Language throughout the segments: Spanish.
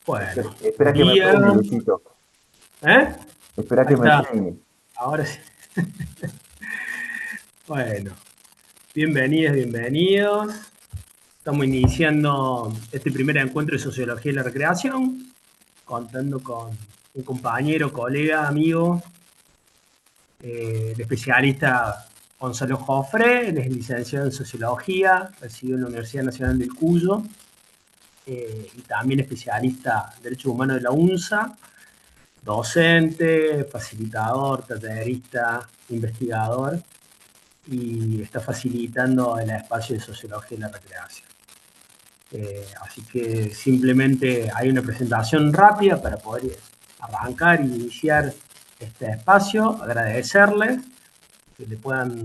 Bueno, Espera buen que me día. peine, Luisito. ¿Eh? Espera Ahí que me está. peine. Ahora sí. Bueno, bienvenidos, bienvenidos. Estamos iniciando este primer encuentro de Sociología y la Recreación, contando con un compañero, colega, amigo, el especialista Gonzalo Jofre. Él es licenciado en Sociología, recibió en la Universidad Nacional del Cuyo, y también especialista en Derechos Humanos de la UNSA, docente, facilitador, tallerista, investigador, y está facilitando el espacio de sociología y la recreación. Así que simplemente hay una presentación rápida para poder arrancar e iniciar este espacio, agradecerles que le puedan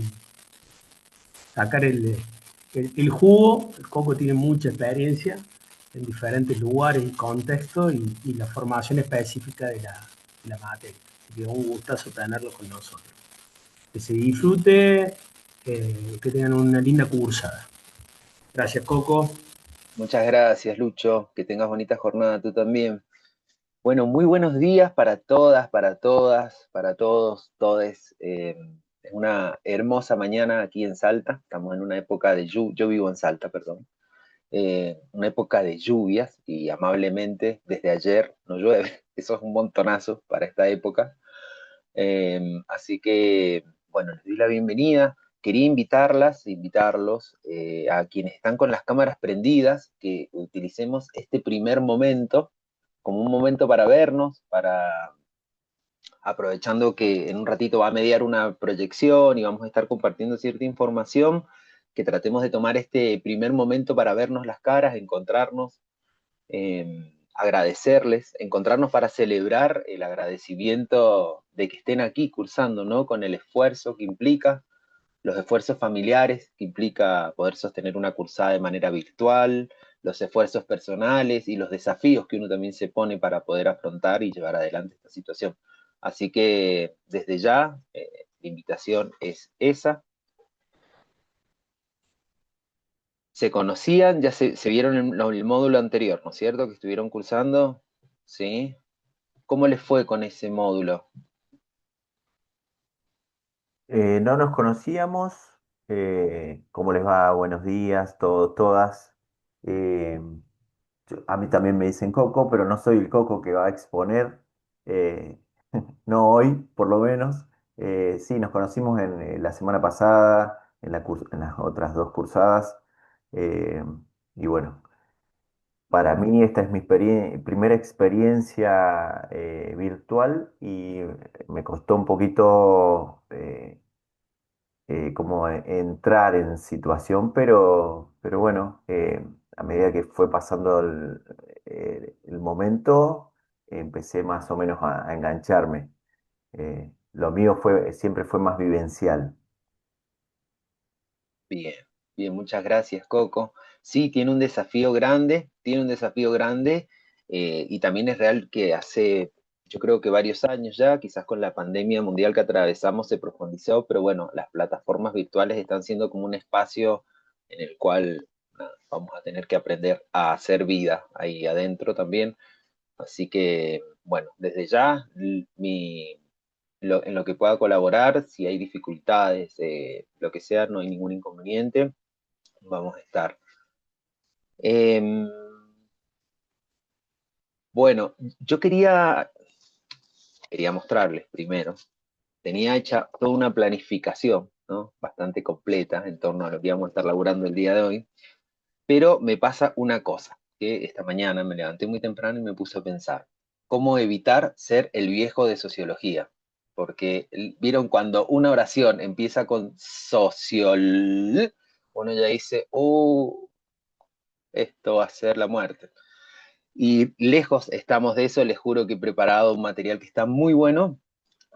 sacar el jugo. El Coco tiene mucha experiencia en diferentes lugares y contextos y la formación específica de la materia. Así que un gustazo tenerlo con nosotros. Que se disfrute, que tengan una linda cursada. Gracias, Coco. Muchas gracias, Lucho. Que tengas bonita jornada tú también. Bueno, muy buenos días para todas, para todos, todes. Es una hermosa mañana aquí en Salta. Estamos en una época de lluvia. Yo vivo en Salta, perdón. Una época de lluvias y amablemente desde ayer no llueve. Eso es un montonazo para esta época. Así que, bueno, les doy la bienvenida. Quería invitarlos a quienes están con las cámaras prendidas, que utilicemos este primer momento como un momento para vernos, aprovechando que en un ratito va a mediar una proyección y vamos a estar compartiendo cierta información, que tratemos de tomar este primer momento para vernos las caras, encontrarnos, agradecerles, encontrarnos para celebrar el agradecimiento de que estén aquí cursando, ¿no? Con el esfuerzo que implica, los esfuerzos familiares que implica poder sostener una cursada de manera virtual, los esfuerzos personales y los desafíos que uno también se pone para poder afrontar y llevar adelante esta situación. Así que desde ya, la invitación es esa. Se conocían, ya se vieron en el módulo anterior, ¿no es cierto? Que estuvieron cursando, ¿sí? ¿Cómo les fue con ese módulo? No nos conocíamos. ¿Cómo les va? Buenos días, todos, todas. Eh, a mí también me dicen Coco, pero no soy el Coco que va a exponer. eh, no hoy, por lo menos. Sí, nos conocimos la semana pasada, en las otras dos cursadas. eh, y bueno. Para mí esta es mi primera experiencia virtual y me costó un poquito como entrar en situación, pero bueno, a medida que fue pasando el momento, empecé más o menos a engancharme. Lo mío siempre fue más vivencial. Bien, bien, muchas gracias, Coco. Sí, tiene un desafío grande, y también es real que hace, yo creo que varios años ya, quizás con la pandemia mundial que atravesamos se profundizó, pero bueno, las plataformas virtuales están siendo como un espacio en el cual nada, vamos a tener que aprender a hacer vida ahí adentro también. Así que, bueno, desde ya, en lo que pueda colaborar, si hay dificultades, lo que sea, no hay ningún inconveniente, vamos a estar. Eh, bueno, yo quería mostrarles primero, tenía hecha toda una planificación, ¿no? Bastante completa en torno a lo que íbamos a estar laburando el día de hoy, pero me pasa una cosa, que esta mañana me levanté muy temprano y me puse a pensar, ¿cómo evitar ser el viejo de sociología? Porque vieron cuando una oración empieza con social, uno ya dice, esto va a ser la muerte. Y lejos estamos de eso, les juro que he preparado un material que está muy bueno,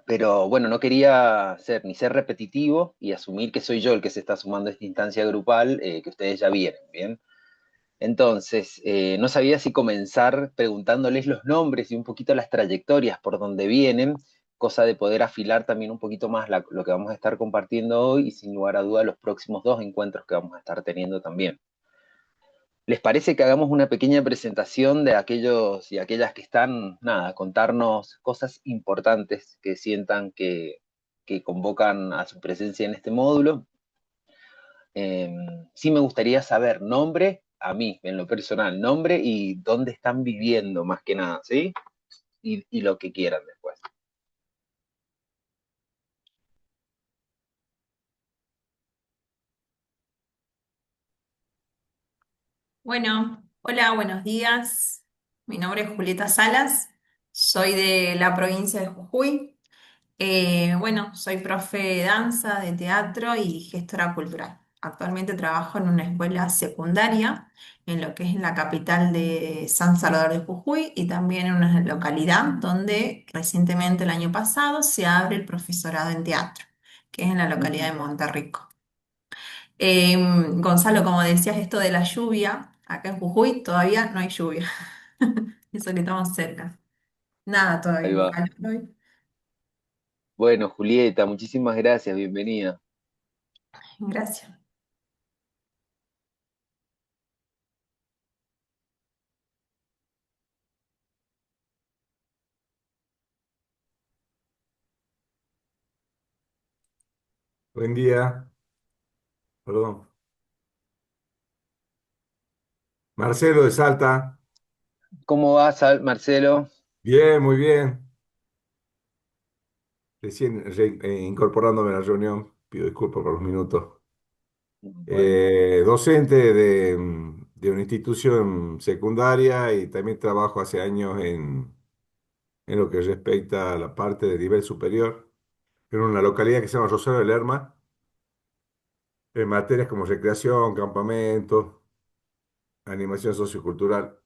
pero bueno, no quería ser repetitivo y asumir que soy yo el que se está sumando a esta instancia grupal, que ustedes ya vieron, ¿bien? Entonces, no sabía si comenzar preguntándoles los nombres y un poquito las trayectorias por donde vienen, cosa de poder afilar también un poquito más lo que vamos a estar compartiendo hoy y sin lugar a duda los próximos dos encuentros que vamos a estar teniendo también. ¿Les parece que hagamos una pequeña presentación de aquellos y aquellas que están, nada, contarnos cosas importantes que sientan que convocan a su presencia en este módulo? Eh, sí me gustaría saber nombre, a mí, en lo personal, nombre y dónde están viviendo, más que nada, ¿sí? Y lo que quieran después. Bueno, hola, buenos días. Mi nombre es Julieta Salas, soy de la provincia de Jujuy. Bueno, soy profe de danza, de teatro y gestora cultural. Actualmente trabajo en una escuela secundaria en lo que es la capital de San Salvador de Jujuy y también en una localidad donde recientemente el año pasado se abre el profesorado en teatro, que es en la localidad de Monterrico. Gonzalo, como decías, esto de la lluvia, acá en Jujuy todavía no hay lluvia. Eso que estamos cerca. Nada Ahí todavía, va. calor hoy. Bueno, Julieta, muchísimas gracias, bienvenida. Gracias. Buen día, perdón. Marcelo de Salta. ¿Cómo vas, Marcelo? Bien, muy bien. Recién incorporándome a la reunión. Pido disculpas por los minutos. Bueno, Docente de una institución secundaria y también trabajo hace años en lo que respecta a la parte de nivel superior, en una localidad que se llama Rosario de Lerma, en materias como recreación, campamento, animación sociocultural.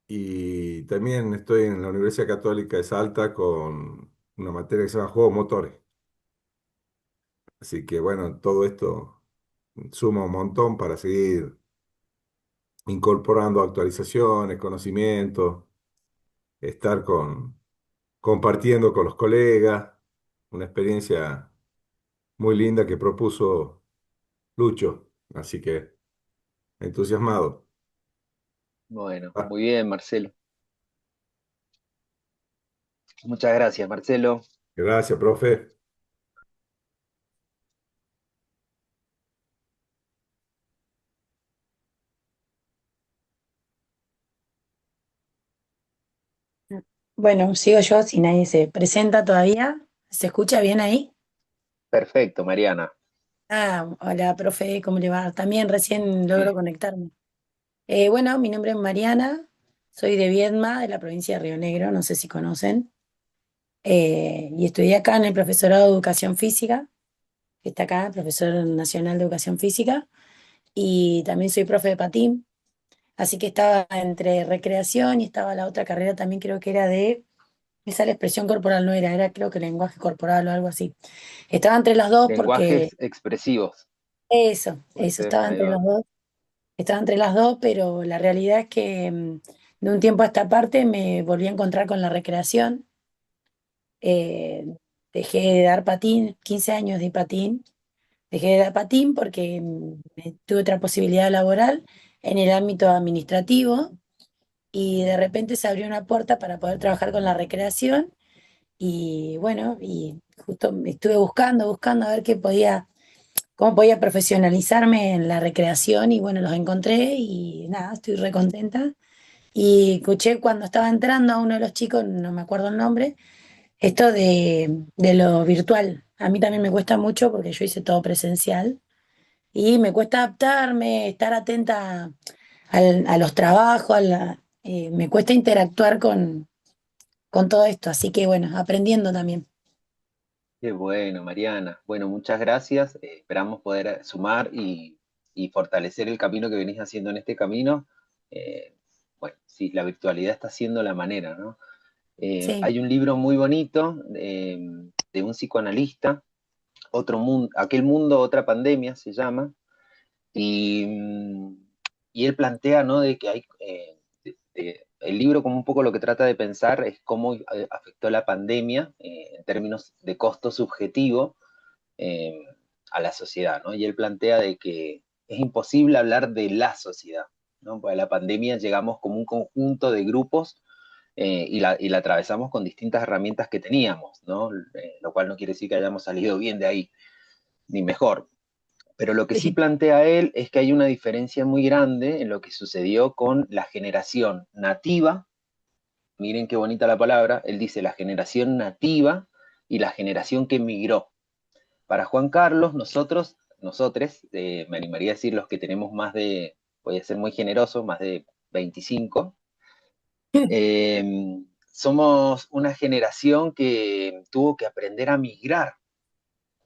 Y también estoy en la Universidad Católica de Salta con una materia que se llama Juegos Motores. Así que bueno, todo esto suma un montón para seguir incorporando actualizaciones, conocimientos, estar compartiendo con los colegas, una experiencia muy linda que propuso Lucho. Así que entusiasmado. bueno, Ah, muy bien, Marcelo. Muchas gracias, Marcelo. gracias, profe. Bueno, sigo yo si nadie se presenta todavía. ¿Se escucha bien ahí? Perfecto, Mariana. Ah, hola, profe, ¿cómo le va? También recién logro conectarme. Bueno, mi nombre es Mariana, soy de Viedma, de la provincia de Río Negro, no sé si conocen. Y estudié acá en el profesorado de Educación Física, que está acá, profesor nacional de Educación Física, y también soy profe de patín, así que estaba entre recreación y estaba la otra carrera también creo que era de, esa la expresión corporal no era, era creo que lenguaje corporal o algo así. Estaba entre las dos porque Lenguajes expresivos. Puede eso, ser, estaba ahí entre va. los dos, estaba entre las dos, pero la realidad es que de un tiempo a esta parte me volví a encontrar con la recreación. eh, Dejé de dar patín, 15 años de patín, dejé de dar patín porque tuve otra posibilidad laboral en el ámbito administrativo y de repente se abrió una puerta para poder trabajar con la recreación y bueno, y justo me estuve buscando a ver qué podía cómo podía profesionalizarme en la recreación y bueno, los encontré y nada, estoy re contenta. Y escuché cuando estaba entrando a uno de los chicos, no me acuerdo el nombre, esto de lo virtual. A mí también me cuesta mucho porque yo hice todo presencial y me cuesta adaptarme, estar atenta a los trabajos, me cuesta interactuar con todo esto, así que bueno, aprendiendo también. Qué bueno, Mariana. Bueno, muchas gracias. Esperamos poder sumar y fortalecer el camino que venís haciendo en este camino. Eh, bueno, sí, la virtualidad está siendo la manera, ¿no? Sí, Hay un libro muy bonito de un psicoanalista, Otro mundo, Aquel mundo, otra pandemia se llama, y, y él plantea, ¿no? De que hay, el libro como un poco lo que trata de pensar es cómo afectó la pandemia en términos de costo subjetivo a la sociedad, ¿no? Y él plantea de que es imposible hablar de la sociedad, ¿no? Pues a la pandemia llegamos como un conjunto de grupos y la atravesamos con distintas herramientas que teníamos, ¿no? Lo cual no quiere decir que hayamos salido bien de ahí, ni mejor. Pero lo que sí plantea él es que hay una diferencia muy grande en lo que sucedió con la generación nativa. Miren qué bonita la palabra. Él dice la generación nativa y la generación que migró. Para Juan Carlos, nosotros, me animaría a decir los que tenemos más de, voy a ser muy generoso, más de 25, somos una generación que tuvo que aprender a migrar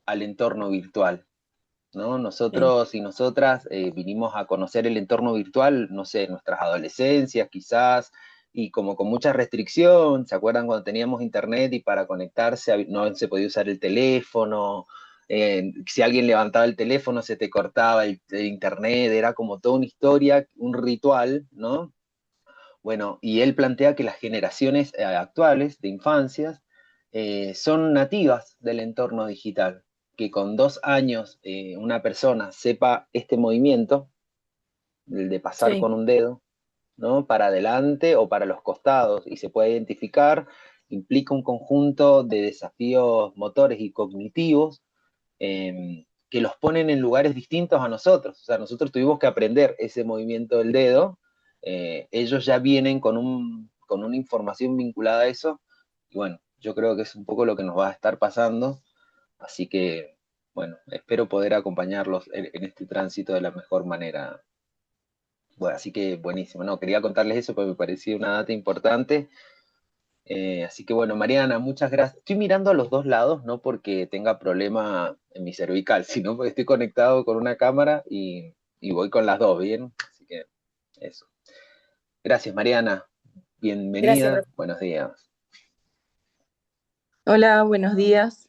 al entorno virtual, ¿no? Sí, Nosotros y nosotras vinimos a conocer el entorno virtual, no sé, en nuestras adolescencias quizás, y como con mucha restricción. ¿Se acuerdan cuando teníamos internet y para conectarse no se podía usar el teléfono? Si alguien levantaba el teléfono se te cortaba el internet, era como toda una historia, un ritual, ¿no? Bueno, y él plantea que las generaciones actuales de infancias son nativas del entorno digital, que con 2 años una persona sepa este movimiento, el de pasar sí, con un dedo, ¿no? Para adelante o para los costados, y se puede identificar, implica un conjunto de desafíos motores y cognitivos que los ponen en lugares distintos a nosotros. O sea, nosotros tuvimos que aprender ese movimiento del dedo, ellos ya vienen con una información vinculada a eso, y bueno, yo creo que es un poco lo que nos va a estar pasando, así que, bueno, espero poder acompañarlos en este tránsito de la mejor manera. Bueno, así que buenísimo, no, quería contarles eso porque me parecía una data importante. Así que bueno, Mariana, muchas gracias. Estoy mirando a los dos lados, no porque tenga problema en mi cervical, sino porque estoy conectado con una cámara y voy con las dos, ¿bien? Así que eso. Gracias, Mariana. gracias, Bienvenida. Buenos días. Hola, buenos días.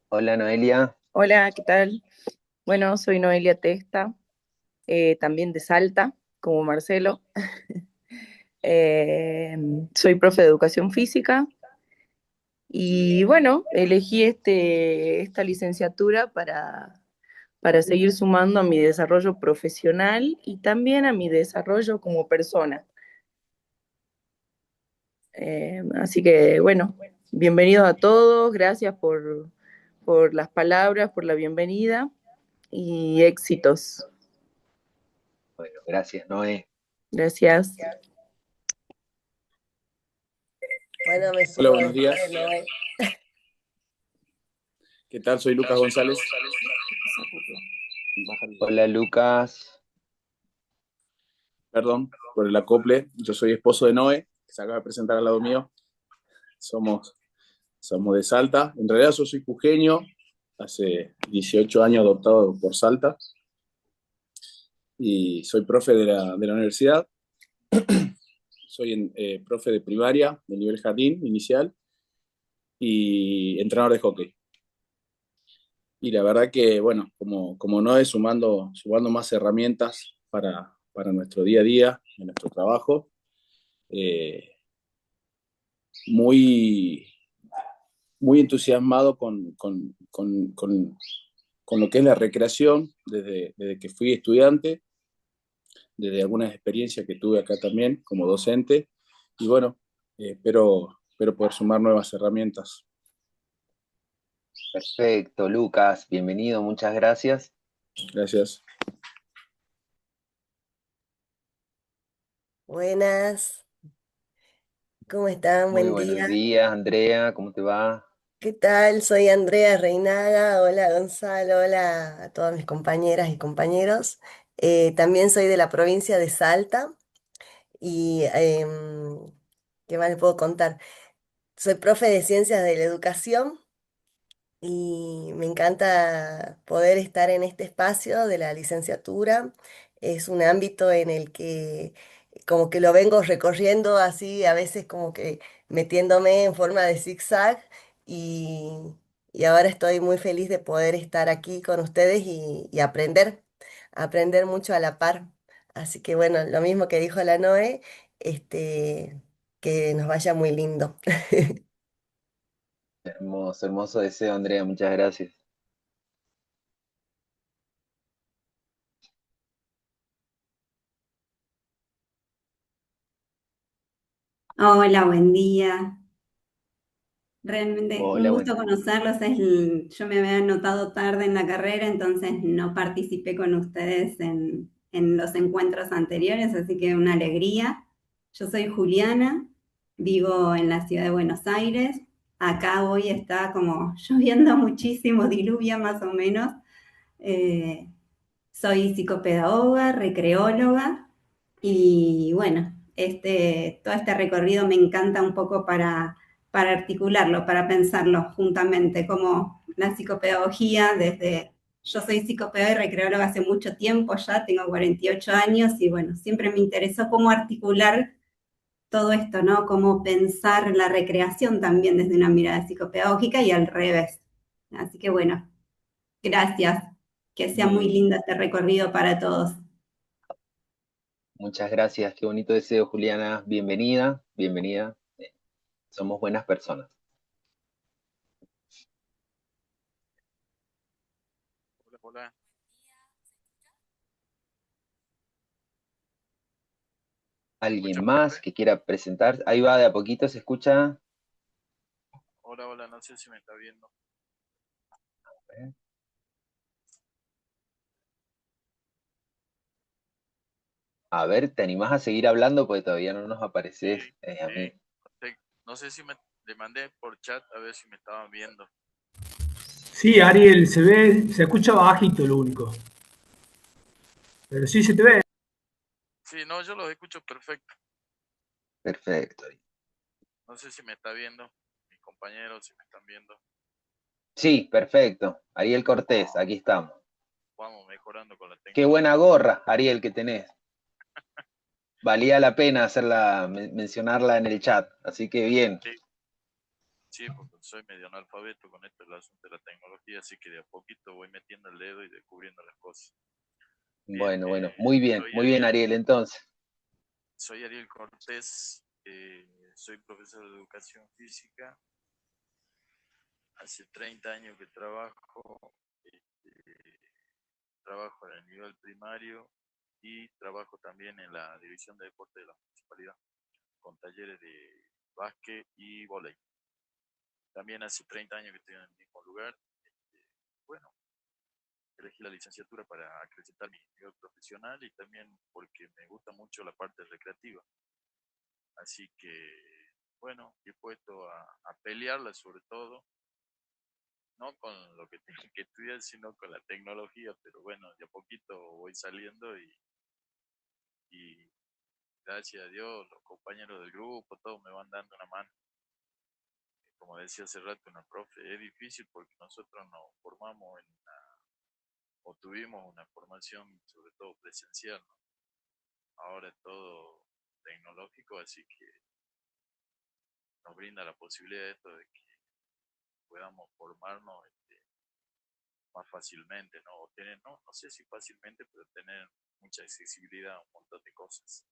Hola, Noelia. Hola, ¿qué tal? Bueno, soy Noelia Testa, también de Salta, como Marcelo. Eh, Soy profe de educación física y bueno, elegí esta licenciatura para seguir sumando a mi desarrollo profesional y también a mi desarrollo como persona. Así que bueno, bienvenidos a todos, gracias por las palabras, por la bienvenida y éxitos. Bueno, gracias, Noé. Gracias. Bueno, me Hola, sumo buenos días. después de Noé. ¿Qué tal? Soy Lucas González. Bájale. Hola, Lucas. Perdón por el acople. Yo soy esposo de Noé, que se acaba de presentar al lado mío. Somos, somos de Salta. En realidad yo soy jujeño, hace 18 años adoptado por Salta y soy profe de la universidad. Soy profe de primaria, de nivel jardín inicial y entrenador de hockey. Y la verdad que, bueno, como Noé, sumando más herramientas para nuestro día a día, en nuestro trabajo, eh, muy, muy entusiasmado con lo que es la recreación desde que fui estudiante, desde algunas experiencias que tuve acá también como docente, y bueno, espero poder sumar nuevas herramientas. Perfecto, Lucas. Bienvenido, muchas gracias. Gracias. Buenas, ¿cómo están? Muy Buen buenos día. días, Andrea. ¿Cómo te va? ¿Qué tal? Soy Andrea Reinaga. Hola Gonzalo, hola a todas mis compañeras y compañeros. También soy de la provincia de Salta y ¿qué más les puedo contar? Soy profe de Ciencias de la Educación y me encanta poder estar en este espacio de la licenciatura. Es un ámbito en el que como que lo vengo recorriendo así, a veces como que metiéndome en forma de zigzag y, y ahora estoy muy feliz de poder estar aquí con ustedes y aprender mucho a la par. Así que bueno, lo mismo que dijo la Noé, que nos vaya muy lindo. Hermoso, hermoso deseo, Andrea. Muchas gracias. Hola, buen día. Realmente un Hola, gusto bueno. conocerlos. Yo me había anotado tarde en la carrera, entonces no participé con ustedes en los encuentros anteriores, así que una alegría. Yo soy Juliana, vivo en la ciudad de Buenos Aires. Acá hoy está como lloviendo muchísimo, diluvia más o menos. Eh, Soy psicopedagoga, recreóloga y bueno, todo este recorrido me encanta un poco para articularlo, para pensarlo juntamente, como la psicopedagogía yo soy psicopedagoga y recreóloga hace mucho tiempo ya, tengo 48 años y bueno, siempre me interesó cómo articular todo esto, ¿no? Cómo pensar la recreación también desde una mirada psicopedagógica y al revés. Así que bueno, gracias. Que sea muy Bien, lindo este recorrido para todos. muchas gracias. Qué bonito deseo, Juliana. Bienvenida, bienvenida. Somos buenas personas. Hola, hola. ¿Alguien ¿Escucha, más profe? que quiera presentar? Ahí va, de a poquito se escucha. Hola, hola, no sé si me está viendo. A ver, ¿te animás a seguir hablando? Porque todavía no nos apareces Sí, a mí. no sé si le mandé por chat a ver si me estaban viendo. Sí, Ariel, se escucha bajito lo único. Pero sí se te ve. Sí, no, yo los escucho perfecto. Perfecto. No sé si me está viendo, mis compañeros, si me están viendo. Sí, perfecto. Ariel Cortés, aquí estamos. Vamos mejorando con la Qué buena tecnología. gorra, Ariel, que tenés. Valía la pena mencionarla en el chat, así que bien. Sí, sí, porque soy medio analfabeto con esto del asunto de la tecnología, así que de a poquito voy metiendo el dedo y descubriendo las cosas. Bien, Bueno, muy bien, Ariel, Ariel, entonces. soy Ariel Cortés, soy profesor de educación física. Hace 30 años que trabajo en el nivel primario y trabajo también en la división de deporte de la municipalidad, con talleres de básquet y vóley. También hace 30 años que estoy en el mismo lugar. Bueno, elegí la licenciatura para acreditar mi nivel profesional y también porque me gusta mucho la parte recreativa. Así que, bueno, dispuesto a pelearla sobre todo, no con lo que tengo que estudiar, sino con la tecnología, pero bueno, de a poquito voy saliendo y gracias a Dios, los compañeros del grupo, todos me van dando una mano. Como decía hace rato una profe, es difícil porque nosotros nos formamos o tuvimos una formación sobre todo presencial, ¿no? Ahora es todo tecnológico, así que nos brinda la posibilidad de esto de que podamos formarnos más fácilmente, ¿no? O tener, no sé si fácilmente, pero tener mucha accesibilidad a un montón de cosas.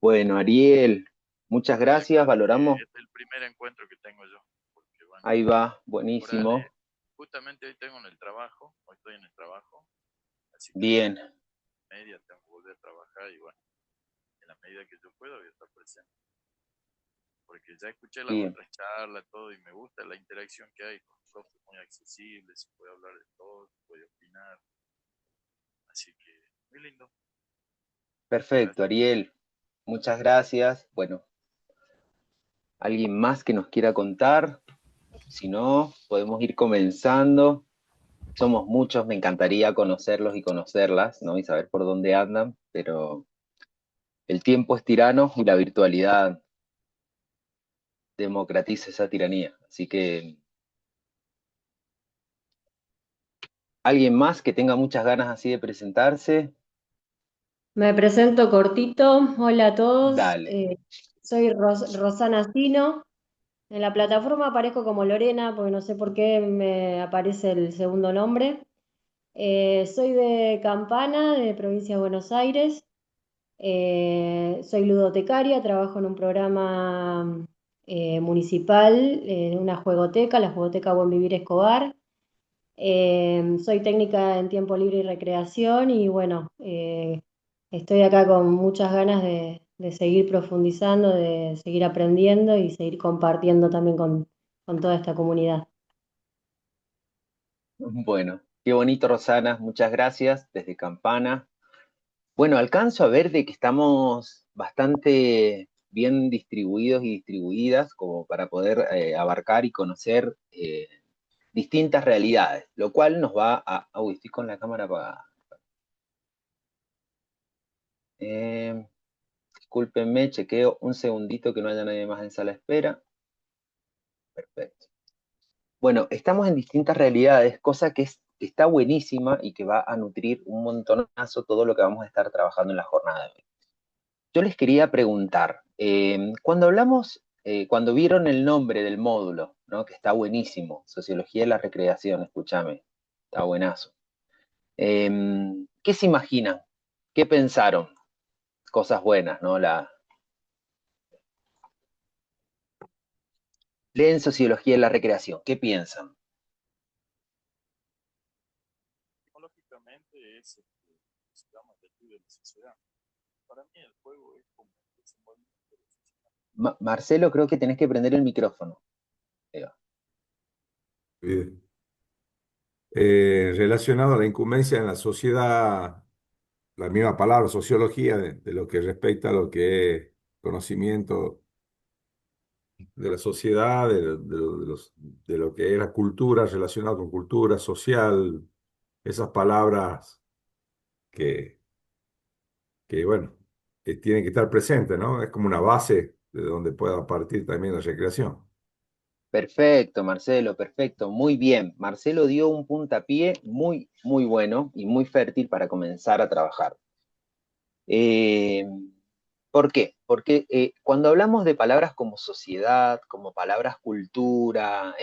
Bueno, Ariel, muchas Yo le gracias, cuento que valoramos. este es el primer encuentro que tengo yo, porque bueno, Ahí va, por ahí, buenísimo. justamente hoy tengo en el trabajo, hoy estoy en el trabajo, así que a Bien, las media tengo que volver a trabajar y bueno, en la medida que yo puedo voy a estar presente. Porque ya escuché las bien. otras charlas, todo, y me gusta la interacción que hay con profes muy accesibles, se puede hablar de todo, se puede opinar, así que muy lindo. Muchas Perfecto, gracias. Ariel. Muchas gracias. Bueno, ¿alguien más que nos quiera contar? Si no, podemos ir comenzando. Somos muchos, me encantaría conocerlos y conocerlas, ¿no? Y saber por dónde andan, pero el tiempo es tirano y la virtualidad democratiza esa tiranía. Así que, ¿alguien más que tenga muchas ganas así de presentarse? Me presento cortito. Hola a todos. Dale. Soy Rosana Sino. En la plataforma aparezco como Lorena porque no sé por qué me aparece el segundo nombre. Soy de Campana, de provincia de Buenos Aires. Soy ludotecaria, trabajo en un programa municipal, en una juegoteca, la Jugoteca Buen Vivir Escobar. Soy técnica en tiempo libre y recreación y bueno, estoy acá con muchas ganas de seguir profundizando, de seguir aprendiendo y seguir compartiendo también con toda esta comunidad. Bueno, qué bonito, Rosana, muchas gracias desde Campana. Bueno, alcanzo a ver de que estamos bastante bien distribuidos y distribuidas como para poder abarcar y conocer distintas realidades, lo cual nos va a... Uy, estoy con la cámara apagada. Discúlpenme, chequeo un segundito que no haya nadie más en sala de espera. Perfecto. Bueno, estamos en distintas realidades, cosa que está buenísima y que va a nutrir un montonazo todo lo que vamos a estar trabajando en la jornada de hoy. Yo les quería preguntar, cuando vieron el nombre del módulo, ¿no? Que está buenísimo, Sociología de la Recreación, escúchame, está buenazo. ¿Qué se imaginan? ¿Qué pensaron? Cosas buenas, ¿no? Leen Sociología de la Recreación, ¿qué piensan? Lógicamente es se llama el estudio de la sociedad. Para mí el juego es como el desenvolvimiento de la sociedad. Marcelo, creo que tenés que prender el micrófono. Bien. Relacionado a la incumbencia en la sociedad, la misma palabra, sociología, de lo que respecta a lo que es conocimiento de la sociedad, de lo que es la cultura, relacionado con cultura social, esas palabras que, bueno, que tienen que estar presentes, ¿no? Es como una base de donde pueda partir también la recreación. Perfecto, Marcelo, perfecto, muy bien. Marcelo dio un puntapié muy, muy bueno y muy fértil para comenzar a trabajar. ¿Por qué? Porque cuando hablamos de palabras como sociedad, como palabras cultura,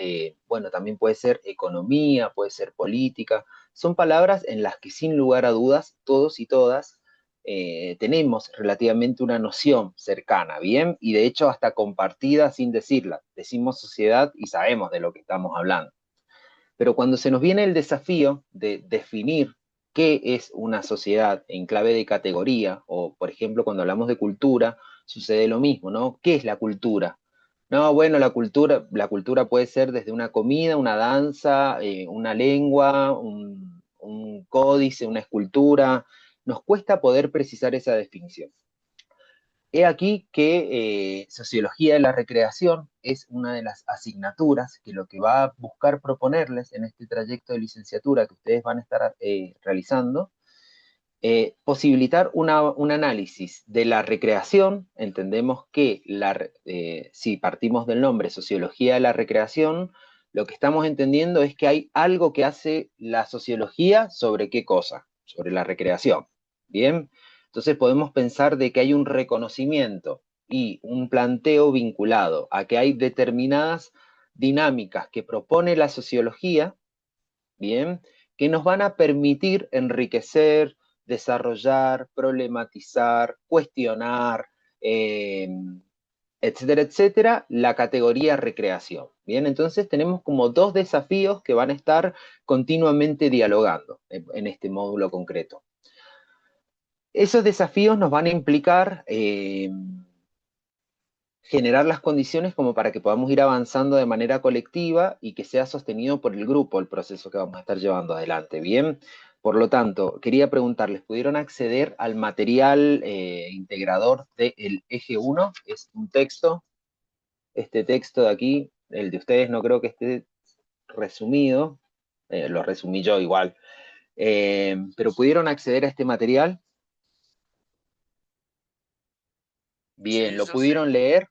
bueno, también puede ser economía, puede ser política, son palabras en las que sin lugar a dudas todos y todas tenemos relativamente una noción cercana, ¿bien? Y de hecho hasta compartida sin decirla. Decimos sociedad y sabemos de lo que estamos hablando. Pero cuando se nos viene el desafío de definir qué es una sociedad en clave de categoría, o por ejemplo cuando hablamos de cultura, sucede lo mismo, ¿no? ¿Qué es la cultura? No, bueno, la cultura puede ser desde una comida, una danza, una lengua, un códice, una escultura. Nos cuesta poder precisar esa definición. He aquí que Sociología de la Recreación es una de las asignaturas que lo que va a buscar proponerles en este trayecto de licenciatura que ustedes van a estar realizando, posibilitar un análisis de la recreación. Entendemos que si partimos del nombre Sociología de la Recreación, lo que estamos entendiendo es que hay algo que hace la sociología sobre qué cosa, sobre la recreación. Bien, entonces podemos pensar de que hay un reconocimiento y un planteo vinculado a que hay determinadas dinámicas que propone la sociología, bien, que nos van a permitir enriquecer, desarrollar, problematizar, cuestionar, etcétera, etcétera, la categoría recreación. Bien, entonces tenemos como dos desafíos que van a estar continuamente dialogando en este módulo concreto. Esos desafíos nos van a implicar generar las condiciones como para que podamos ir avanzando de manera colectiva y que sea sostenido por el grupo el proceso que vamos a estar llevando adelante, ¿bien? Por lo tanto, quería preguntarles, ¿pudieron acceder al material integrador del eje 1? Es un texto, este texto de aquí, el de ustedes no creo que esté resumido, lo resumí yo igual, pero ¿pudieron acceder a este material? Bien, Sí, ¿lo yo sí. pudieron leer?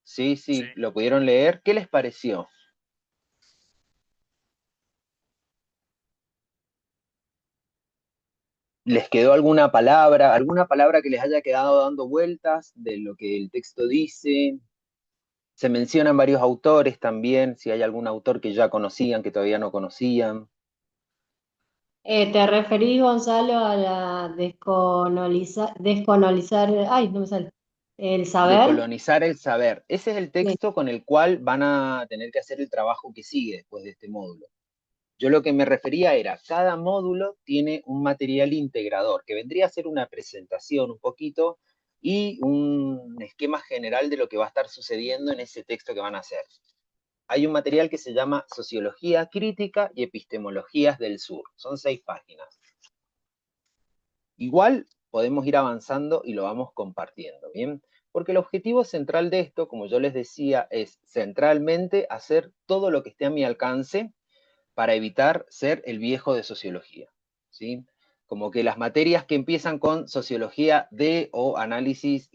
Sí, Sí. lo pudieron leer. ¿Qué les pareció? ¿Les quedó alguna palabra que les haya quedado dando vueltas de lo que el texto dice? Se mencionan varios autores también, si hay algún autor que ya conocían, que todavía no conocían. ¿Te referís, Gonzalo, a la descolonizar, ay, no me sale, el De saber? colonizar el saber. Ese es el Sí. texto con el cual van a tener que hacer el trabajo que sigue después de este módulo. Yo lo que me refería era, cada módulo tiene un material integrador, que vendría a ser una presentación un poquito y un esquema general de lo que va a estar sucediendo en ese texto que van a hacer. Hay un material que se llama Sociología Crítica y Epistemologías del Sur. Son 6 páginas. Igual podemos ir avanzando y lo vamos compartiendo, ¿bien? Porque el objetivo central de esto, como yo les decía, es centralmente hacer todo lo que esté a mi alcance para evitar ser el viejo de sociología, ¿sí? Como que las materias que empiezan con sociología de o análisis,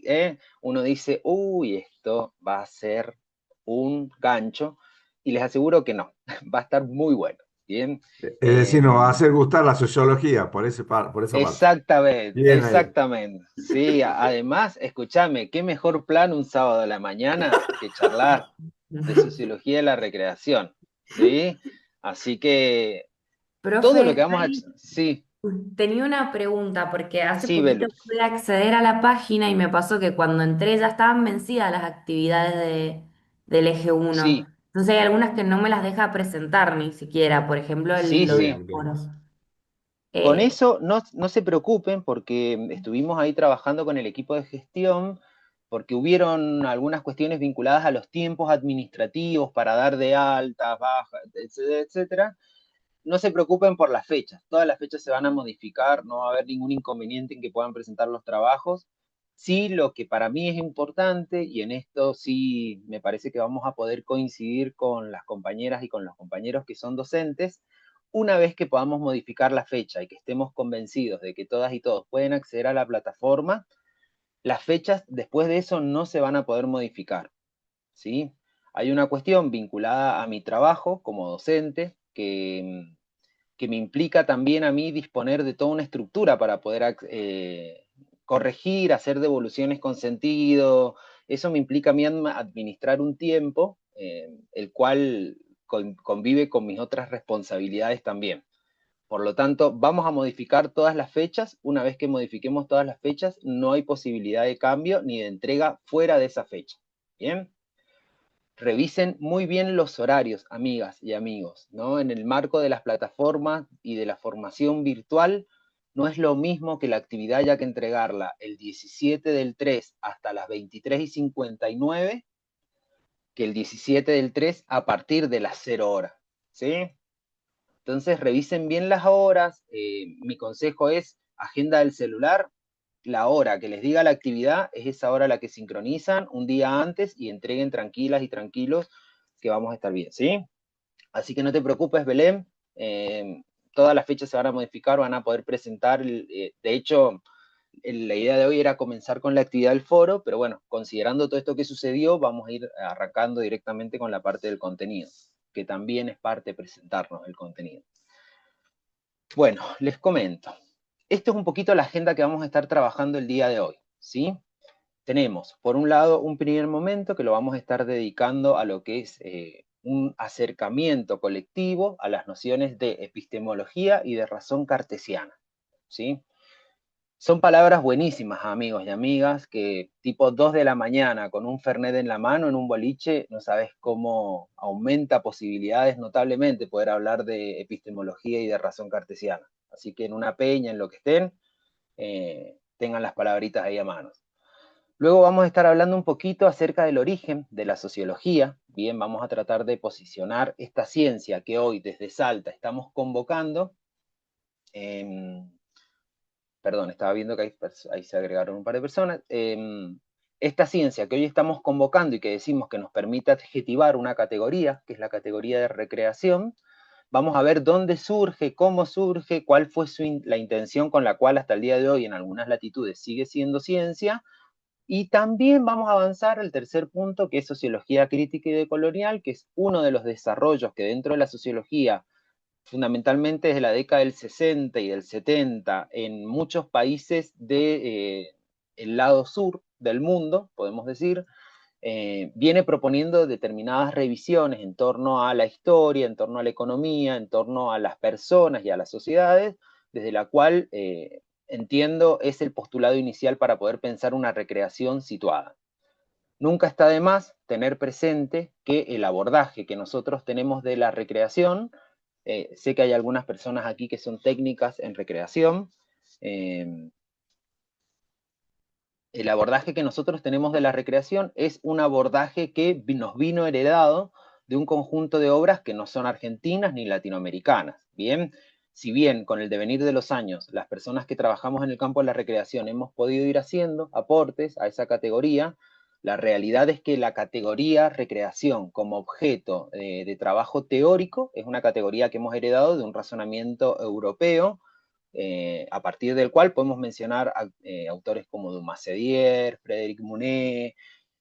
uno dice, uy, esto va a ser un gancho, y les aseguro que no, va a estar muy bueno, ¿bien? Es decir, nos va a hacer gustar la sociología por esa parte. Exactamente, Bien ahí. exactamente. Sí, además, escúchame, qué mejor plan un sábado a la mañana que charlar de sociología de la recreación, ¿sí? Así que todo lo Profe, que vamos a... Sí, tenía una pregunta porque hace sí, poquito Belu. pude acceder a la página y me pasó que cuando entré ya estaban vencidas las actividades del eje 1. Sí, Entonces hay algunas que no me las deja presentar ni siquiera, por ejemplo, sí, lo de los sí. foros. Con Eh, eso no se preocupen porque estuvimos ahí trabajando con el equipo de gestión, porque hubieron algunas cuestiones vinculadas a los tiempos administrativos para dar de altas, bajas, etcétera, etcétera. No se preocupen por las fechas, todas las fechas se van a modificar, no va a haber ningún inconveniente en que puedan presentar los trabajos. Sí, lo que para mí es importante, y en esto sí me parece que vamos a poder coincidir con las compañeras y con los compañeros que son docentes, una vez que podamos modificar la fecha y que estemos convencidos de que todas y todos pueden acceder a la plataforma, las fechas después de eso no se van a poder modificar, ¿sí? Hay una cuestión vinculada a mi trabajo como docente que me implica también a mí disponer de toda una estructura para poder corregir, hacer devoluciones con sentido. Eso me implica a mí administrar un tiempo, el cual convive con mis otras responsabilidades también. Por lo tanto, vamos a modificar todas las fechas. Una vez que modifiquemos todas las fechas, no hay posibilidad de cambio ni de entrega fuera de esa fecha. ¿Bien? Revisen muy bien los horarios, amigas y amigos, ¿no? En el marco de las plataformas y de la formación virtual, no es lo mismo que la actividad haya que entregarla el 17 del 3 hasta las 23:59 que el 17 del 3 a partir de las 0 horas, ¿sí? Entonces revisen bien las horas. Mi consejo es agenda del celular. La hora que les diga la actividad es esa hora la que sincronizan un día antes y entreguen tranquilas y tranquilos que vamos a estar bien, ¿sí? Así que no te preocupes, Belén. Todas las fechas se van a modificar, van a poder presentar. De hecho, la idea de hoy era comenzar con la actividad del foro, pero bueno, considerando todo esto que sucedió, vamos a ir arrancando directamente con la parte del contenido, que también es parte de presentarnos el contenido. Bueno, les comento. Esto es un poquito la agenda que vamos a estar trabajando el día de hoy, ¿sí? Tenemos, por un lado, un primer momento que lo vamos a estar dedicando a lo que es un acercamiento colectivo a las nociones de epistemología y de razón cartesiana, ¿sí? Son palabras buenísimas, amigos y amigas, que tipo 2 de la mañana con un Fernet en la mano en un boliche, no sabes cómo aumenta posibilidades notablemente poder hablar de epistemología y de razón cartesiana. Así que en una peña, en lo que estén, tengan las palabritas ahí a mano. Luego vamos a estar hablando un poquito acerca del origen de la sociología. Bien, vamos a tratar de posicionar esta ciencia que hoy desde Salta estamos convocando. Perdón, estaba viendo que ahí se agregaron un par de personas. Esta ciencia que hoy estamos convocando y que decimos que nos permite adjetivar una categoría, que es la categoría de recreación, vamos a ver dónde surge, cómo surge, cuál fue la intención con la cual hasta el día de hoy en algunas latitudes sigue siendo ciencia, y también vamos a avanzar al tercer punto, que es sociología crítica y decolonial, que es uno de los desarrollos que dentro de la sociología, fundamentalmente desde la década del 60 y del 70, en muchos países del lado sur del mundo, podemos decir, viene proponiendo determinadas revisiones en torno a la historia, en torno a la economía, en torno a las personas y a las sociedades, desde la cual entiendo es el postulado inicial para poder pensar una recreación situada. Nunca está de más tener presente que el abordaje que nosotros tenemos de la recreación Sé que hay algunas personas aquí que son técnicas en recreación. El abordaje que nosotros tenemos de la recreación es un abordaje que nos vino heredado de un conjunto de obras que no son argentinas ni latinoamericanas. Bien, si bien con el devenir de los años las personas que trabajamos en el campo de la recreación hemos podido ir haciendo aportes a esa categoría, la realidad es que la categoría recreación como objeto de trabajo teórico es una categoría que hemos heredado de un razonamiento europeo, a partir del cual podemos mencionar autores como Dumas Sedier, Frédéric Monet,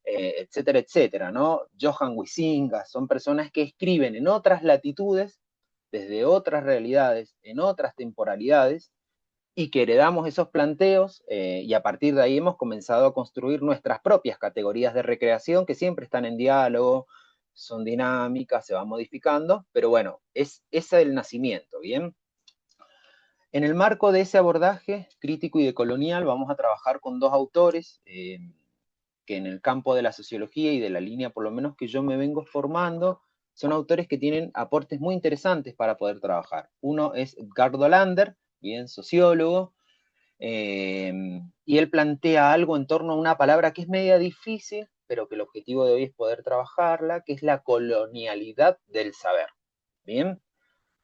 etcétera, etcétera, ¿no? Johann Huizinga, son personas que escriben en otras latitudes, desde otras realidades, en otras temporalidades, y que heredamos esos planteos, y a partir de ahí hemos comenzado a construir nuestras propias categorías de recreación, que siempre están en diálogo, son dinámicas, se van modificando, pero bueno, ese es el nacimiento, ¿bien? En el marco de ese abordaje crítico y decolonial vamos a trabajar con dos autores que en el campo de la sociología y de la línea por lo menos que yo me vengo formando, son autores que tienen aportes muy interesantes para poder trabajar. Uno es Edgardo Lander, bien sociólogo, y él plantea algo en torno a una palabra que es media difícil, pero que el objetivo de hoy es poder trabajarla, que es la colonialidad del saber. Bien,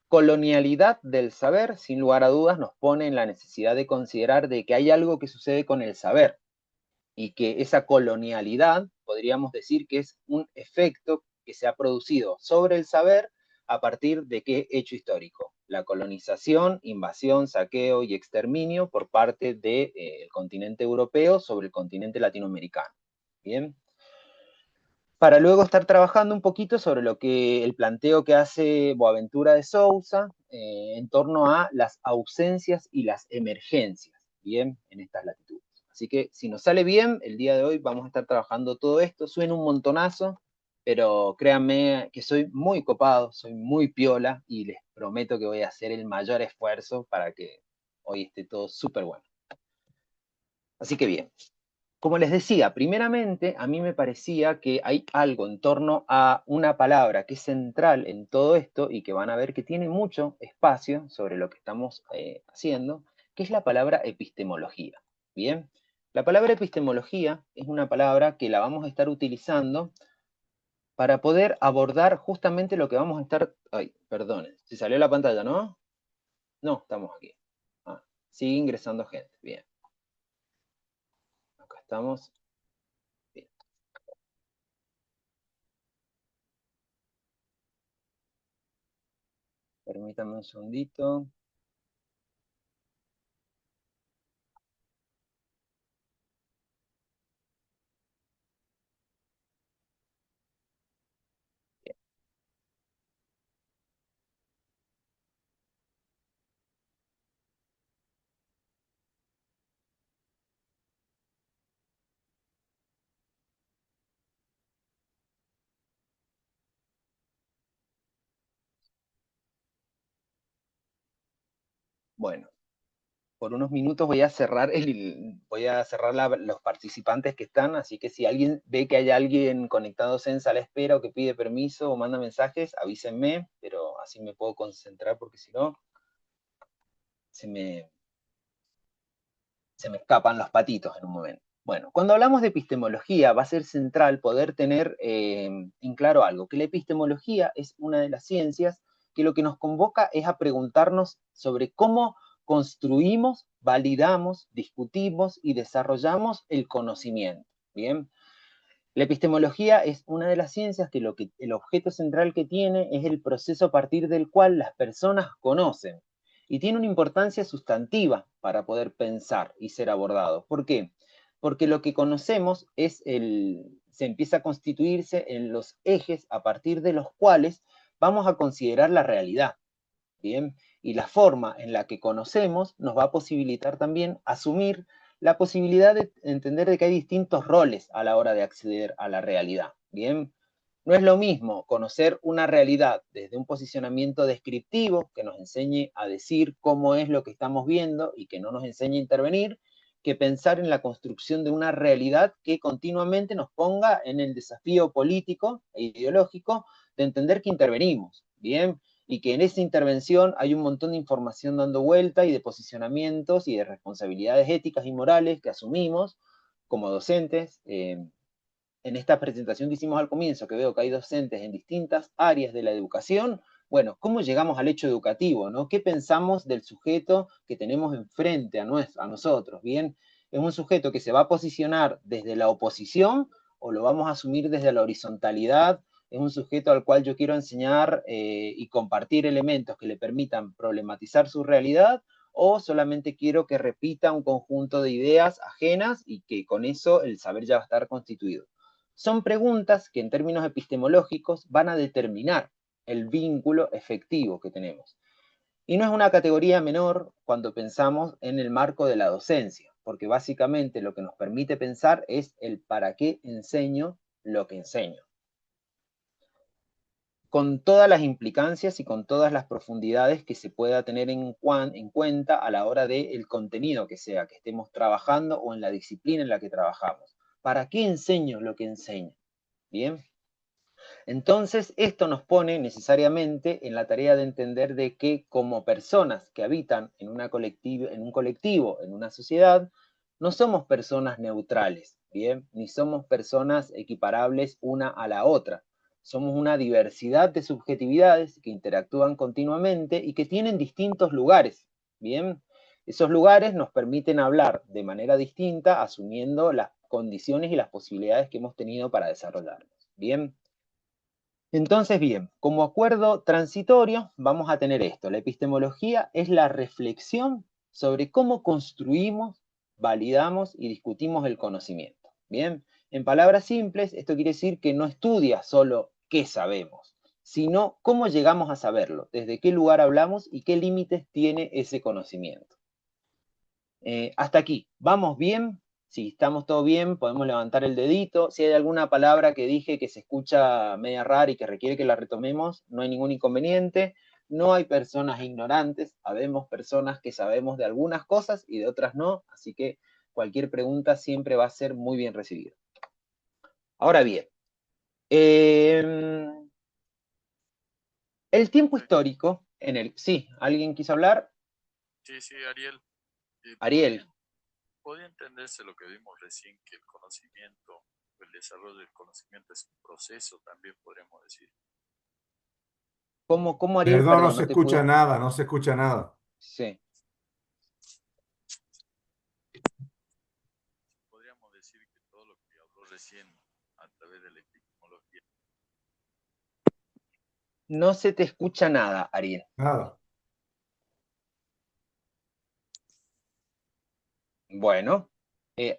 colonialidad del saber, sin lugar a dudas, nos pone en la necesidad de considerar de que hay algo que sucede con el saber, y que esa colonialidad, podríamos decir que es un efecto que se ha producido sobre el saber a partir de qué hecho histórico: la colonización, invasión, saqueo y exterminio por parte del continente europeo sobre el continente latinoamericano. Bien, para luego estar trabajando un poquito sobre lo que el planteo que hace Boaventura de Sousa en torno a las ausencias y las emergencias, bien, en estas latitudes. Así que si nos sale bien, el día de hoy vamos a estar trabajando todo esto. Suena un montonazo, pero créanme que soy muy copado, soy muy piola, y les prometo que voy a hacer el mayor esfuerzo para que hoy esté todo súper bueno. Así que bien. Como les decía, primeramente a mí me parecía que hay algo en torno a una palabra que es central en todo esto y que van a ver que tiene mucho espacio sobre lo que estamos haciendo, que es la palabra epistemología. Bien, la palabra epistemología es una palabra que la vamos a estar utilizando para poder abordar justamente lo que vamos a estar... Ay, perdonen, se salió la pantalla, ¿no? No, estamos aquí. Sigue ingresando gente, bien. Acá estamos. Permítanme un segundito. Bueno, por unos minutos voy a cerrar los participantes que están, así que si alguien ve que hay alguien conectado en sala de espera o que pide permiso o manda mensajes, avísenme, pero así me puedo concentrar, porque si no, se me escapan los patitos en un momento. Bueno, cuando hablamos de epistemología va a ser central poder tener en claro algo, que la epistemología es una de las ciencias que lo que nos convoca es a preguntarnos sobre cómo construimos, validamos, discutimos y desarrollamos el conocimiento. Bien, la epistemología es una de las ciencias que el objeto central que tiene es el proceso a partir del cual las personas conocen, y tiene una importancia sustantiva para poder pensar y ser abordado. ¿Por qué? Porque lo que conocemos se empieza a constituirse en los ejes a partir de los cuales vamos a considerar la realidad. ¿Bien? Y la forma en la que conocemos nos va a posibilitar también asumir la posibilidad de entender de que hay distintos roles a la hora de acceder a la realidad. Bien, no es lo mismo conocer una realidad desde un posicionamiento descriptivo que nos enseñe a decir cómo es lo que estamos viendo y que no nos enseñe a intervenir, que pensar en la construcción de una realidad que continuamente nos ponga en el desafío político e ideológico de entender que intervenimos. Bien, y que en esa intervención hay un montón de información dando vuelta y de posicionamientos y de responsabilidades éticas y morales que asumimos como docentes. En esta presentación que hicimos al comienzo, que veo que hay docentes en distintas áreas de la educación, bueno, ¿cómo llegamos al hecho educativo, no? ¿Qué pensamos del sujeto que tenemos enfrente a nosotros? Bien, ¿es un sujeto que se va a posicionar desde la oposición o lo vamos a asumir desde la horizontalidad? ¿Es un sujeto al cual yo quiero enseñar y compartir elementos que le permitan problematizar su realidad? ¿O solamente quiero que repita un conjunto de ideas ajenas y que con eso el saber ya va a estar constituido? Son preguntas que en términos epistemológicos van a determinar el vínculo efectivo que tenemos. Y no es una categoría menor cuando pensamos en el marco de la docencia, porque básicamente lo que nos permite pensar es el para qué enseño lo que enseño, con todas las implicancias y con todas las profundidades que se pueda tener en cuenta a la hora del contenido que sea, que estemos trabajando o en la disciplina en la que trabajamos. ¿Para qué enseño lo que enseño? Bien. Entonces, esto nos pone necesariamente en la tarea de entender de que como personas que habitan en un colectivo, en una sociedad, no somos personas neutrales, ¿bien? Ni somos personas equiparables una a la otra. Somos una diversidad de subjetividades que interactúan continuamente y que tienen distintos lugares, ¿bien? Esos lugares nos permiten hablar de manera distinta, asumiendo las condiciones y las posibilidades que hemos tenido para desarrollarnos, ¿bien? Entonces, bien, como acuerdo transitorio vamos a tener esto. La epistemología es la reflexión sobre cómo construimos, validamos y discutimos el conocimiento. Bien, en palabras simples, esto quiere decir que no estudia solo qué sabemos, sino cómo llegamos a saberlo, desde qué lugar hablamos y qué límites tiene ese conocimiento. Hasta aquí, ¿vamos bien? Si estamos todo bien, podemos levantar el dedito. Si hay alguna palabra que dije que se escucha media rara y que requiere que la retomemos, no hay ningún inconveniente. No hay personas ignorantes, habemos personas que sabemos de algunas cosas y de otras no, así que cualquier pregunta siempre va a ser muy bien recibida. Ahora bien, el tiempo histórico en el... Sí, ¿alguien quiso hablar? Sí, Ariel. Ariel. ¿Podría entenderse lo que vimos recién, que el conocimiento, el desarrollo del conocimiento es un proceso, también podríamos decir? ¿Cómo Ariel? Perdón, no Perdón, se no te escucha pude... nada, no se escucha nada. Sí. Podríamos decir que todo lo que habló recién a través de la epistemología. No se te escucha nada, Ariel. Nada. Bueno,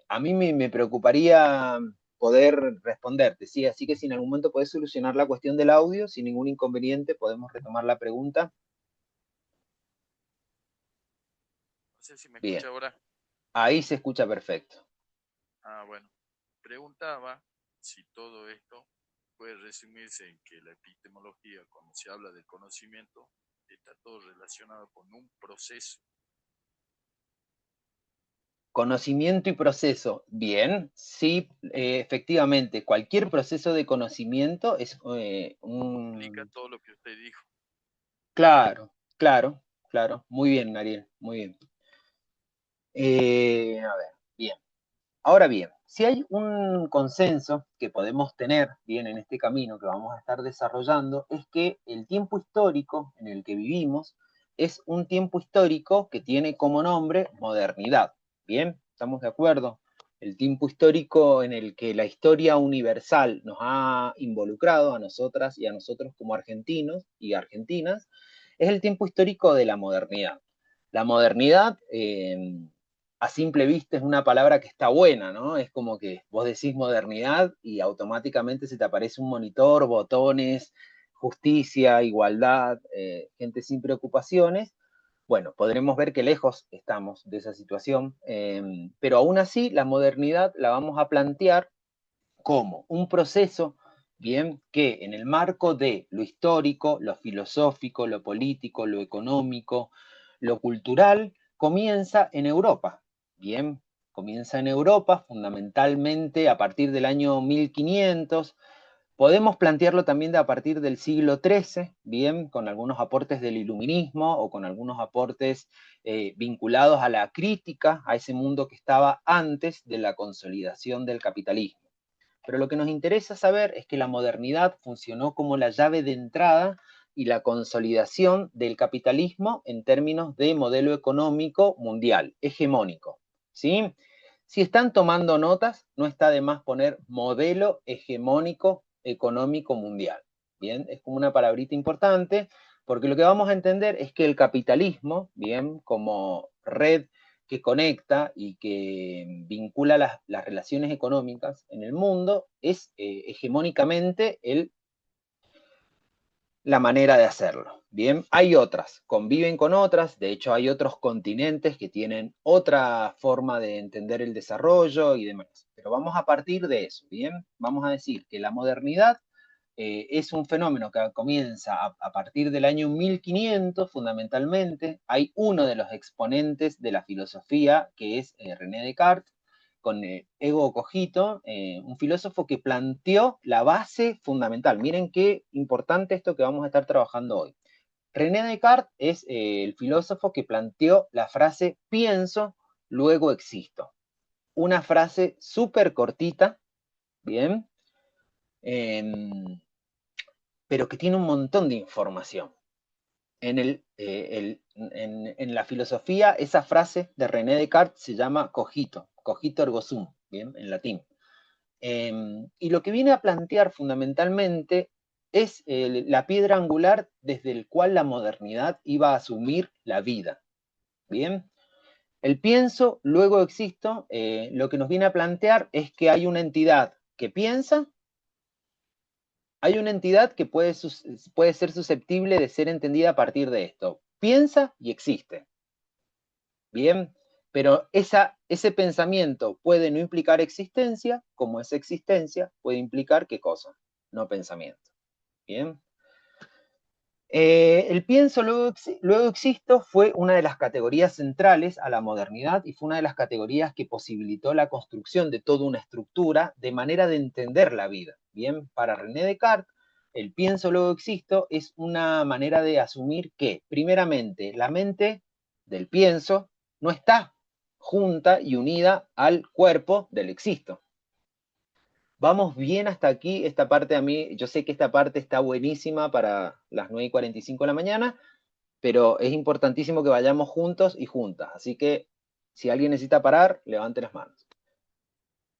a mí me preocuparía poder responderte, ¿sí? Así que si en algún momento podés solucionar la cuestión del audio, sin ningún inconveniente, podemos retomar la pregunta. No sé si me Bien. escucha ahora. Ahí se escucha perfecto. Ah, bueno. Preguntaba si todo esto puede resumirse en que la epistemología, cuando se habla del conocimiento, está todo relacionado con un proceso. Conocimiento y proceso. Bien, sí, efectivamente, cualquier proceso de conocimiento es Explica todo lo que usted dijo. Claro, claro, claro. Muy bien, Ariel, muy bien. A ver, bien. Ahora bien, si hay un consenso que podemos tener bien en este camino que vamos a estar desarrollando, es que el tiempo histórico en el que vivimos es un tiempo histórico que tiene como nombre modernidad. Bien, ¿estamos de acuerdo? El tiempo histórico en el que la historia universal nos ha involucrado a nosotras y a nosotros como argentinos y argentinas, es el tiempo histórico de la modernidad. La modernidad, a simple vista, es una palabra que está buena, ¿no? Es como que vos decís modernidad y automáticamente se te aparece un monitor, botones, justicia, igualdad, gente sin preocupaciones. Bueno, podremos ver que lejos estamos de esa situación, pero aún así la modernidad la vamos a plantear como un proceso, bien, que en el marco de lo histórico, lo filosófico, lo político, lo económico, lo cultural, comienza en Europa, bien, comienza en Europa fundamentalmente a partir del año 1500, Podemos plantearlo también a partir del siglo XIII, bien, con algunos aportes del iluminismo o con algunos aportes vinculados a la crítica, a ese mundo que estaba antes de la consolidación del capitalismo. Pero lo que nos interesa saber es que la modernidad funcionó como la llave de entrada y la consolidación del capitalismo en términos de modelo económico mundial, hegemónico, ¿sí? Si están tomando notas, no está de más poner modelo hegemónico económico mundial. Bien, es como una palabrita importante, porque lo que vamos a entender es que el capitalismo, bien, como red que conecta y que vincula las relaciones económicas en el mundo, es hegemónicamente la manera de hacerlo. Bien, hay otras, conviven con otras, de hecho hay otros continentes que tienen otra forma de entender el desarrollo y demás. Pero vamos a partir de eso, ¿bien? Vamos a decir que la modernidad es un fenómeno que comienza a partir del año 1500, fundamentalmente. Hay uno de los exponentes de la filosofía, que es René Descartes, con Ego Cogito, un filósofo que planteó la base fundamental. Miren qué importante esto que vamos a estar trabajando hoy. René Descartes es el filósofo que planteó la frase pienso, luego existo. Una frase súper cortita, ¿bien? Pero que tiene un montón de información. En la filosofía, esa frase de René Descartes se llama cogito ergo sum, ¿bien? En latín. Y lo que viene a plantear fundamentalmente es la piedra angular desde el cual la modernidad iba a asumir la vida, ¿bien? El pienso, luego existo, lo que nos viene a plantear es que hay una entidad que piensa, hay una entidad que puede ser susceptible de ser entendida a partir de esto. Piensa y existe. Bien, pero ese pensamiento puede no implicar existencia, como esa existencia puede implicar ¿qué cosa? No pensamiento. Bien. El pienso, luego existo, fue una de las categorías centrales a la modernidad y fue una de las categorías que posibilitó la construcción de toda una estructura de manera de entender la vida. Bien, para René Descartes, el pienso, luego existo es una manera de asumir que, primeramente, la mente del pienso no está junta y unida al cuerpo del existo. Vamos bien hasta aquí, esta parte a mí, yo sé que esta parte está buenísima para las 9:45 de la mañana, pero es importantísimo que vayamos juntos y juntas, así que si alguien necesita parar, levante las manos.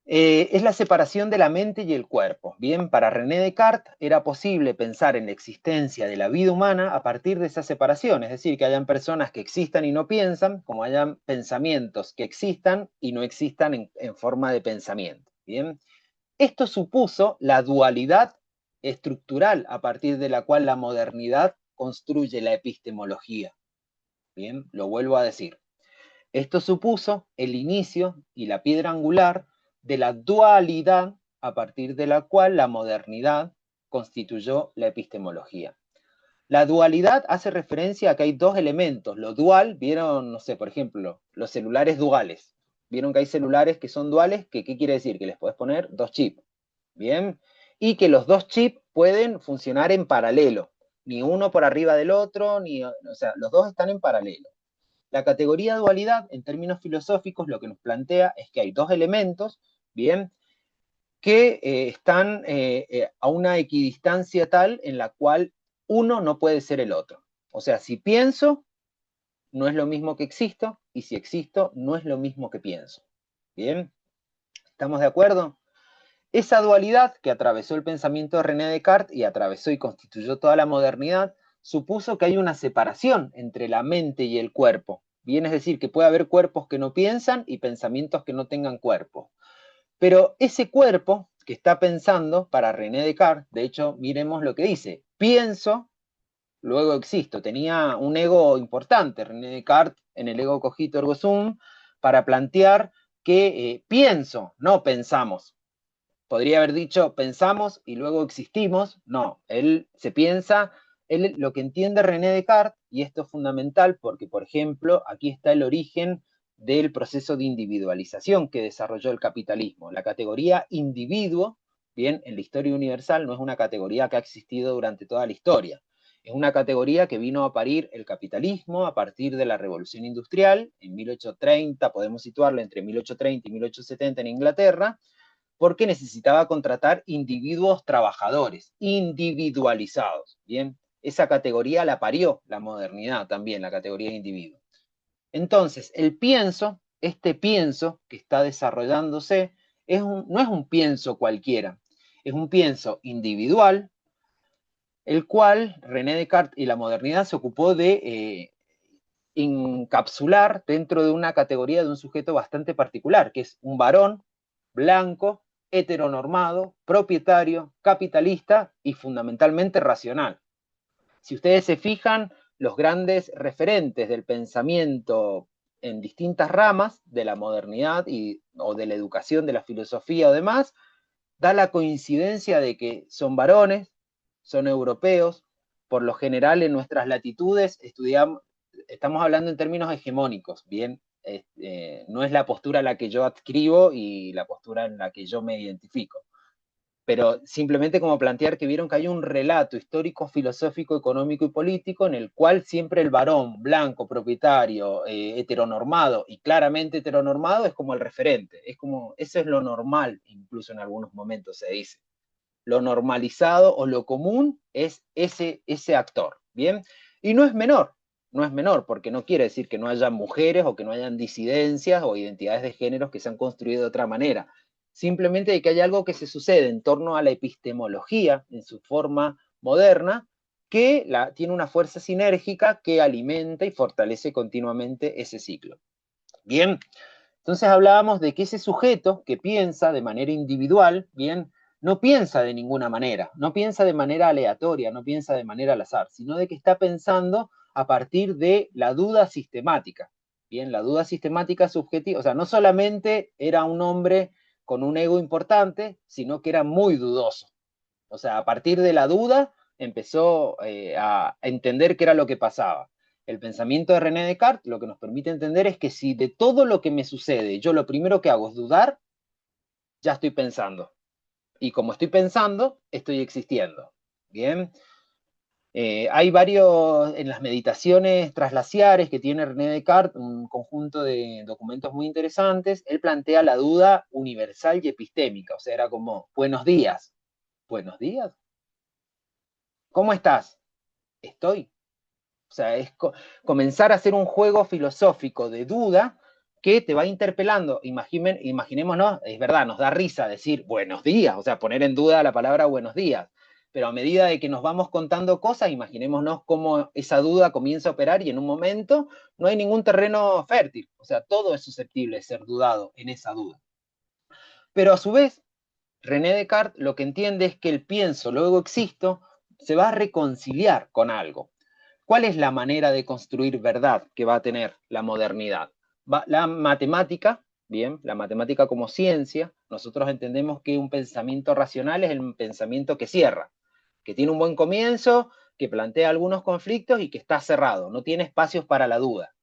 Es la separación de la mente y el cuerpo. Bien, para René Descartes era posible pensar en la existencia de la vida humana a partir de esa separación, es decir, que hayan personas que existan y no piensan, como hayan pensamientos que existan y no existan en forma de pensamiento. Bien. Esto supuso la dualidad estructural a partir de la cual la modernidad construye la epistemología. Bien, lo vuelvo a decir. Esto supuso el inicio y la piedra angular de la dualidad a partir de la cual la modernidad constituyó la epistemología. La dualidad hace referencia a que hay dos elementos. Lo dual, vieron, no sé, por ejemplo, los celulares duales. Vieron que hay celulares que son duales, que ¿qué quiere decir? Que les puedes poner dos chips, ¿bien? Y que los dos chips pueden funcionar en paralelo, ni uno por arriba del otro, o sea, los dos están en paralelo. La categoría dualidad, en términos filosóficos, lo que nos plantea es que hay dos elementos, ¿bien?, que están a una equidistancia tal en la cual uno no puede ser el otro. O sea, si pienso, no es lo mismo que existo, y si existo, no es lo mismo que pienso. ¿Bien? ¿Estamos de acuerdo? Esa dualidad que atravesó el pensamiento de René Descartes y atravesó y constituyó toda la modernidad, supuso que hay una separación entre la mente y el cuerpo. Bien, es decir, que puede haber cuerpos que no piensan y pensamientos que no tengan cuerpo. Pero ese cuerpo que está pensando, para René Descartes, de hecho, miremos lo que dice, pienso, luego existo. Tenía un ego importante, René Descartes, en el ego cogito ergo sum, para plantear que pienso, no pensamos. Podría haber dicho pensamos y luego existimos. No, él se piensa, él lo que entiende René Descartes, y esto es fundamental porque, por ejemplo, aquí está el origen del proceso de individualización que desarrolló el capitalismo. La categoría individuo bien, en la historia universal no es una categoría que ha existido durante toda la historia. Es una categoría que vino a parir el capitalismo a partir de la Revolución Industrial, en 1830, podemos situarla entre 1830 y 1870 en Inglaterra, porque necesitaba contratar individuos trabajadores, individualizados, ¿bien? Esa categoría la parió la modernidad también, la categoría de individuo. Entonces, el pienso, este pienso que está desarrollándose, no es un pienso cualquiera, es un pienso individual, el cual René Descartes y la modernidad se ocupó de encapsular dentro de una categoría de un sujeto bastante particular, que es un varón blanco, heteronormado, propietario, capitalista y fundamentalmente racional. Si ustedes se fijan, los grandes referentes del pensamiento en distintas ramas de la modernidad o de la educación, de la filosofía o demás, da la coincidencia de que son varones, son europeos, por lo general en nuestras latitudes estamos hablando en términos hegemónicos, ¿bien? No es la postura a la que yo adscribo y la postura en la que yo me identifico. Pero simplemente como plantear que vieron que hay un relato histórico, filosófico, económico y político en el cual siempre el varón blanco, propietario, heteronormado y claramente heteronormado es como el referente, eso es lo normal, incluso en algunos momentos se dice. Lo normalizado o lo común es ese actor, ¿bien? Y no es menor, porque no quiere decir que no haya mujeres o que no hayan disidencias o identidades de géneros que se han construido de otra manera. Simplemente de que hay algo que se sucede en torno a la epistemología en su forma moderna que tiene una fuerza sinérgica que alimenta y fortalece continuamente ese ciclo. Bien, entonces hablábamos de que ese sujeto que piensa de manera individual, bien, no piensa de ninguna manera, no piensa de manera aleatoria, no piensa de manera al azar, sino de que está pensando a partir de la duda sistemática. Bien, la duda sistemática subjetiva, o sea, no solamente era un hombre con un ego importante, sino que era muy dudoso. O sea, a partir de la duda empezó a entender qué era lo que pasaba. El pensamiento de René Descartes lo que nos permite entender es que si de todo lo que me sucede yo lo primero que hago es dudar, ya estoy pensando. Y como estoy pensando, estoy existiendo. Bien. Hay varios, en las meditaciones traslaciares que tiene René Descartes, un conjunto de documentos muy interesantes, él plantea la duda universal y epistémica, o sea, era como, buenos días. ¿Buenos días? ¿Cómo estás? Estoy. O sea, es comenzar a hacer un juego filosófico de duda que te va interpelando. Imaginémonos, es verdad, nos da risa decir buenos días, o sea, poner en duda la palabra buenos días. Pero a medida de que nos vamos contando cosas, imaginémonos cómo esa duda comienza a operar y en un momento no hay ningún terreno fértil. O sea, todo es susceptible de ser dudado en esa duda. Pero a su vez, René Descartes lo que entiende es que el pienso, luego existo, se va a reconciliar con algo. ¿Cuál es la manera de construir verdad que va a tener la modernidad? La matemática, bien, la matemática como ciencia, nosotros entendemos que un pensamiento racional es el pensamiento que cierra, que tiene un buen comienzo, que plantea algunos conflictos y que está cerrado, no tiene espacios para la duda.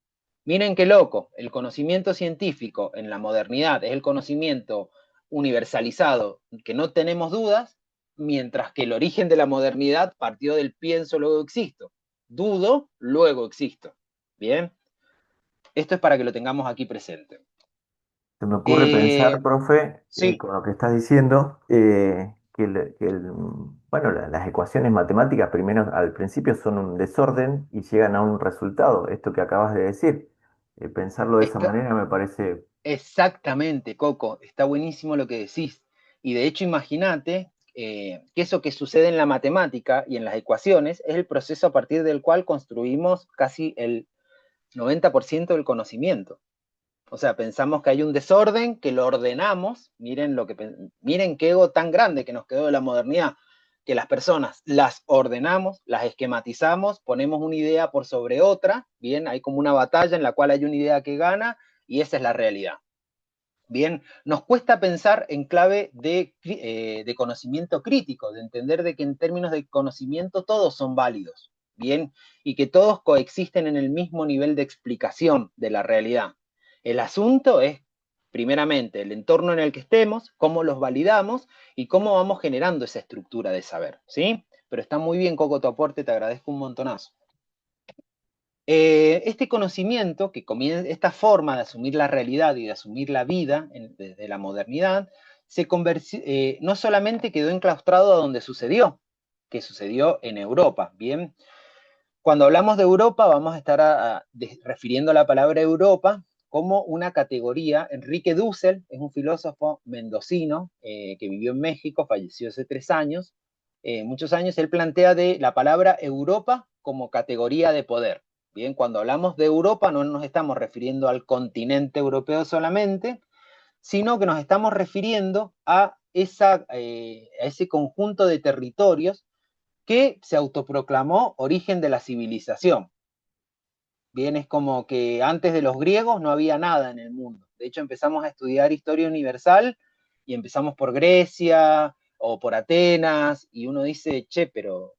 Miren qué loco, el conocimiento científico en la modernidad es el conocimiento universalizado, que no tenemos dudas, mientras que el origen de la modernidad partió del pienso, luego existo. Dudo, luego existo. Bien, esto es para que lo tengamos aquí presente. Se me ocurre pensar, profe, Sí. con lo que estás diciendo, bueno, las ecuaciones matemáticas primero al principio son un desorden y llegan a un resultado. Esto que acabas de decir, pensarlo de esa manera me parece. Exactamente, Coco, está buenísimo lo que decís. Y de hecho, imagínate que eso que sucede en la matemática y en las ecuaciones es el proceso a partir del cual construimos casi el 90% del conocimiento. O sea, pensamos que hay un desorden, que lo ordenamos, miren qué ego tan grande que nos quedó de la modernidad, que las personas las ordenamos, las esquematizamos, ponemos una idea por sobre otra, bien, hay como una batalla en la cual hay una idea que gana y esa es la realidad. Bien, nos cuesta pensar en clave de conocimiento crítico, de entender de que en términos de conocimiento todos son válidos, bien, y que todos coexisten en el mismo nivel de explicación de la realidad. El asunto es, primeramente, el entorno en el que estemos, cómo los validamos y cómo vamos generando esa estructura de saber, ¿sí? Pero está muy bien, Coco, tu aporte, te agradezco un montonazo. Este conocimiento, que comienza, esta forma de asumir la realidad y de asumir la vida desde la modernidad, no solamente quedó enclaustrado a donde sucedió, que sucedió en Europa, ¿bien? Cuando hablamos de Europa, vamos a estar refiriendo a la palabra Europa como una categoría. Enrique Dussel es un filósofo mendocino que vivió en México, falleció hace 3 años, muchos años. Él plantea de la palabra Europa como categoría de poder. Bien, cuando hablamos de Europa no nos estamos refiriendo al continente europeo solamente, sino que nos estamos refiriendo a ese conjunto de territorios que se autoproclamó origen de la civilización. Bien, es como que antes de los griegos no había nada en el mundo. De hecho, empezamos a estudiar historia universal y empezamos por Grecia o por Atenas, y uno dice, che, pero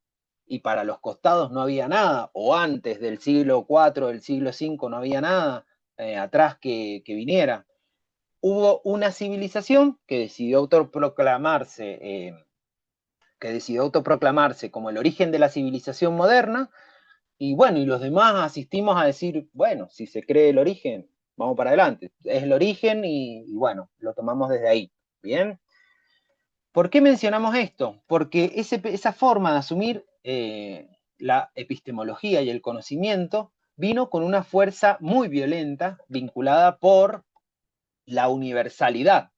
y para los costados no había nada, o antes del siglo IV, del siglo V no había nada atrás que viniera. Hubo una civilización que decidió autoproclamarse como el origen de la civilización moderna, y bueno, y los demás asistimos a decir, bueno, si se cree el origen, vamos para adelante. Es el origen y bueno, lo tomamos desde ahí. ¿Bien? ¿Por qué mencionamos esto? Porque esa forma de asumir la epistemología y el conocimiento vino con una fuerza muy violenta vinculada por la universalidad.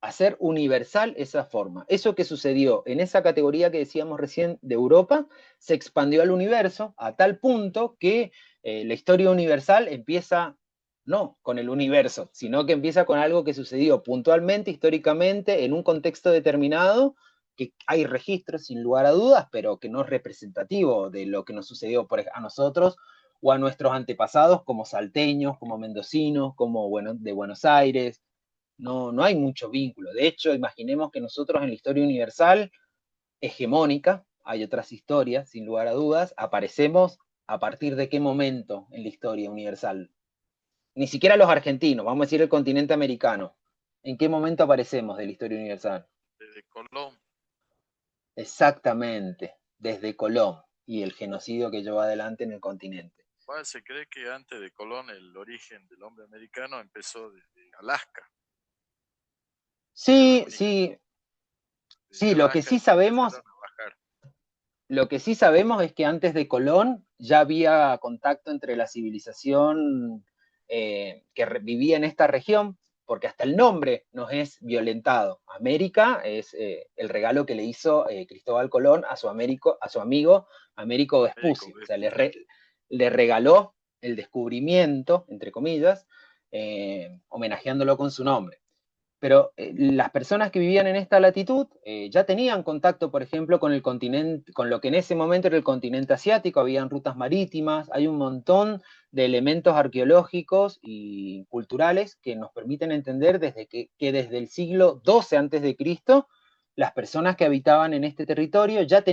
Hacer universal esa forma. Eso que sucedió en esa categoría que decíamos recién de Europa, se expandió al universo a tal punto que la historia universal empieza no con el universo, sino que empieza con algo que sucedió puntualmente, históricamente, en un contexto determinado, que hay registros sin lugar a dudas, pero que no es representativo de lo que nos sucedió a nosotros o a nuestros antepasados como salteños, como mendocinos, como de Buenos Aires. No hay mucho vínculo. De hecho, imaginemos que nosotros en la historia universal, hegemónica, hay otras historias, sin lugar a dudas, aparecemos a partir de qué momento en la historia universal. Ni siquiera los argentinos, vamos a decir el continente americano. ¿En qué momento aparecemos de la historia universal? Desde Colón. Exactamente, desde Colón y el genocidio que llevó adelante en el continente. Se cree que antes de Colón el origen del hombre americano empezó desde Alaska. Sí, lo que sí sabemos es que antes de Colón ya había contacto entre la civilización que vivía en esta región, porque hasta el nombre nos es violentado. América es el regalo que le hizo Cristóbal Colón a su amigo Américo Vespucci. O sea, le regaló el descubrimiento, entre comillas, homenajeándolo con su nombre. Pero las personas que vivían en esta latitud ya tenían contacto, por ejemplo, con el continente, con lo que en ese momento era el continente asiático, habían rutas marítimas, hay un montón de elementos arqueológicos y culturales que nos permiten entender que desde el siglo XII a.C., las personas que habitaban en este territorio ya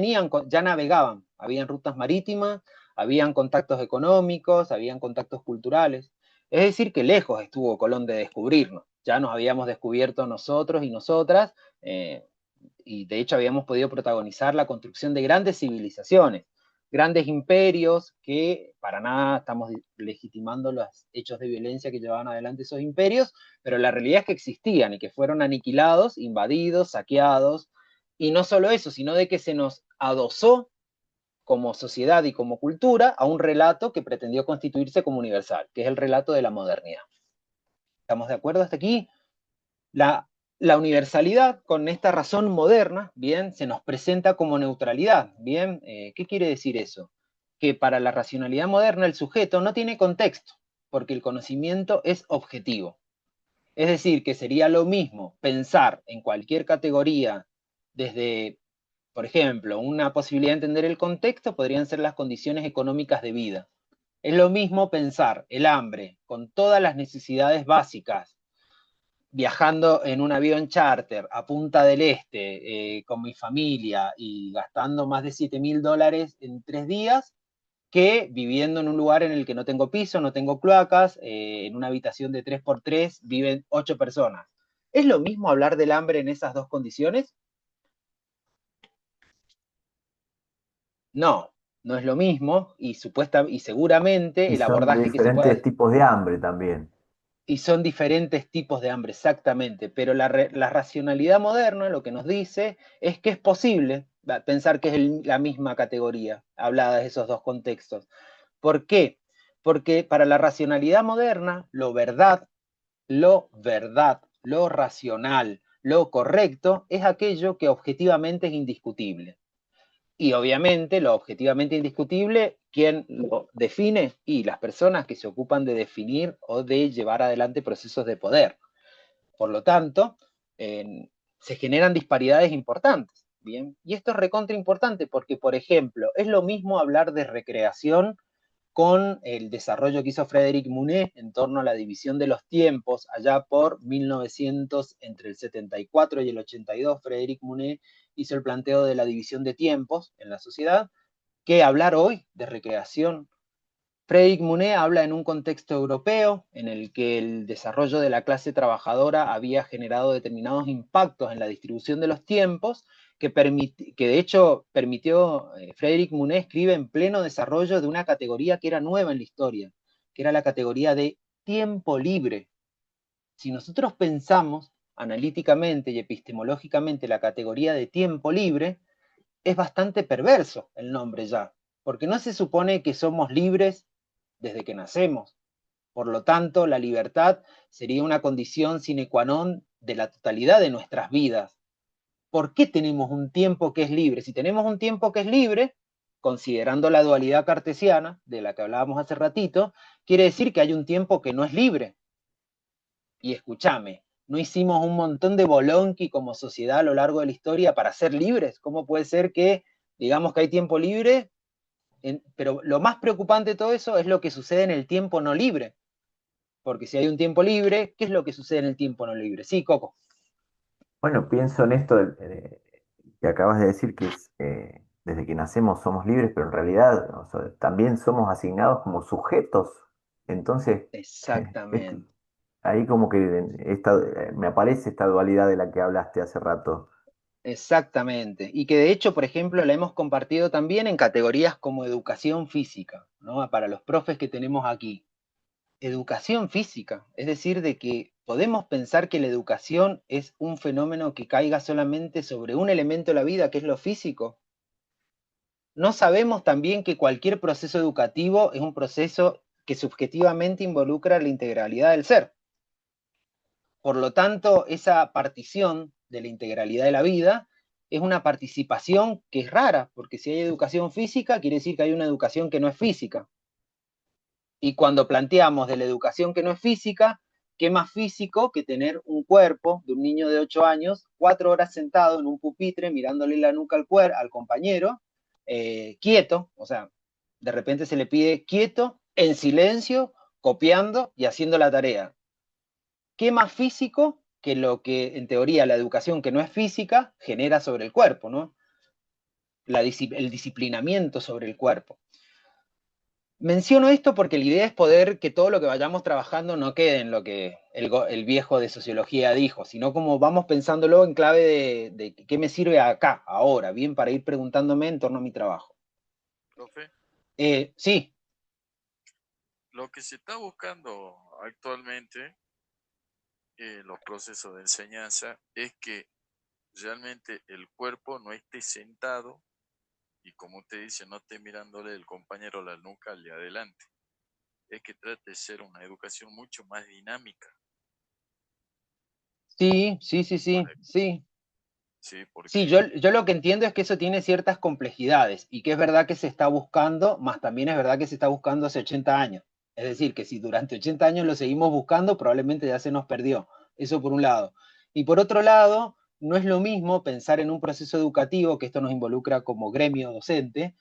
navegaban, habían rutas marítimas, habían contactos económicos, habían contactos culturales. Es decir, que lejos estuvo Colón de descubrirnos. Ya nos habíamos descubierto nosotros y nosotras, y de hecho habíamos podido protagonizar la construcción de grandes civilizaciones, grandes imperios, que para nada estamos legitimando los hechos de violencia que llevaban adelante esos imperios, pero la realidad es que existían y que fueron aniquilados, invadidos, saqueados, y no solo eso, sino de que se nos adosó como sociedad y como cultura a un relato que pretendió constituirse como universal, que es el relato de la modernidad. ¿Estamos de acuerdo hasta aquí? La universalidad, con esta razón moderna, bien, se nos presenta como neutralidad, bien. ¿Qué quiere decir eso? Que para la racionalidad moderna el sujeto no tiene contexto, porque el conocimiento es objetivo. Es decir, que sería lo mismo pensar en cualquier categoría desde, por ejemplo, una posibilidad de entender el contexto podrían ser las condiciones económicas de vida. Es lo mismo pensar el hambre con todas las necesidades básicas, viajando en un avión charter a Punta del Este con mi familia y gastando más de $7.000 en 3 días, que viviendo en un lugar en el que no tengo piso, no tengo cloacas, en una habitación de 3x3 viven 8 personas. ¿Es lo mismo hablar del hambre en esas dos condiciones? No, no es lo mismo, y seguramente Y el son de abordaje que se diferentes pueda... tipos de hambre también. Y son diferentes tipos de hambre, exactamente, pero la racionalidad moderna lo que nos dice es que es posible pensar que es la misma categoría, hablada de esos dos contextos. ¿Por qué? Porque para la racionalidad moderna, lo verdad, lo racional, lo correcto, es aquello que objetivamente es indiscutible. Y obviamente, lo objetivamente indiscutible, ¿quién lo define? Y las personas que se ocupan de definir o de llevar adelante procesos de poder. Por lo tanto, se generan disparidades importantes. ¿Bien? Y esto es recontra importante porque, por ejemplo, es lo mismo hablar de recreación con el desarrollo que hizo Frédéric Monet en torno a la división de los tiempos, allá por 1900, entre el 74 y el 82, Frédéric Monet hizo el planteo de la división de tiempos en la sociedad, que hablar hoy de recreación. Frédéric Monet habla en un contexto europeo en el que el desarrollo de la clase trabajadora había generado determinados impactos en la distribución de los tiempos, que de hecho permitió, Frédéric Monet escribe en pleno desarrollo de una categoría que era nueva en la historia, que era la categoría de tiempo libre. Si nosotros pensamos analíticamente y epistemológicamente la categoría de tiempo libre, es bastante perverso el nombre ya, porque no se supone que somos libres desde que nacemos. Por lo tanto, la libertad sería una condición sine qua non de la totalidad de nuestras vidas. ¿Por qué tenemos un tiempo que es libre? Si tenemos un tiempo que es libre, considerando la dualidad cartesiana, de la que hablábamos hace ratito, quiere decir que hay un tiempo que no es libre. Y escúchame, ¿no hicimos un montón de bolonqui como sociedad a lo largo de la historia para ser libres? ¿Cómo puede ser que digamos que hay tiempo libre? Pero lo más preocupante de todo eso es lo que sucede en el tiempo no libre. Porque si hay un tiempo libre, ¿qué es lo que sucede en el tiempo no libre? Sí, Coco. Bueno, pienso en esto que acabas de decir, que es, desde que nacemos somos libres, pero en realidad, o sea, también somos asignados como sujetos. Entonces, Exactamente. ahí como que me aparece esta dualidad de la que hablaste hace rato. Exactamente. Y que de hecho, por ejemplo, la hemos compartido también en categorías como educación física, ¿no? Para los profes que tenemos aquí. Educación física, es decir, de que podemos pensar que la educación es un fenómeno que caiga solamente sobre un elemento de la vida, que es lo físico. No sabemos también que cualquier proceso educativo es un proceso que subjetivamente involucra la integralidad del ser. Por lo tanto, esa partición de la integralidad de la vida es una participación que es rara, porque si hay educación física, quiere decir que hay una educación que no es física. Y cuando planteamos de la educación que no es física, ¿qué más físico que tener un cuerpo de un niño de 8 años, 4 horas sentado en un pupitre, mirándole la nuca al compañero, quieto? O sea, de repente se le pide quieto, en silencio, copiando y haciendo la tarea. ¿Qué más físico que lo que en teoría la educación que no es física genera sobre el cuerpo, ¿no? El disciplinamiento sobre el cuerpo. Menciono esto porque la idea es poder que todo lo que vayamos trabajando no quede en lo que el viejo de sociología dijo, sino como vamos pensándolo en clave de qué me sirve acá, ahora, bien, para ir preguntándome en torno a mi trabajo. Profe, Sí. lo que se está buscando actualmente en los procesos de enseñanza es que realmente el cuerpo no esté sentado y, como usted dice, no esté mirándole el compañero la nuca al de adelante. Es que trate de ser una educación mucho más dinámica. Sí. Sí, porque... Sí, yo lo que entiendo es que eso tiene ciertas complejidades y que es verdad que se está buscando, más también es verdad que se está buscando hace 80 años. Es decir, que si durante 80 años lo seguimos buscando, probablemente ya se nos perdió. Eso por un lado. Y por otro lado, no es lo mismo pensar en un proceso educativo, que esto nos involucra como gremio docente,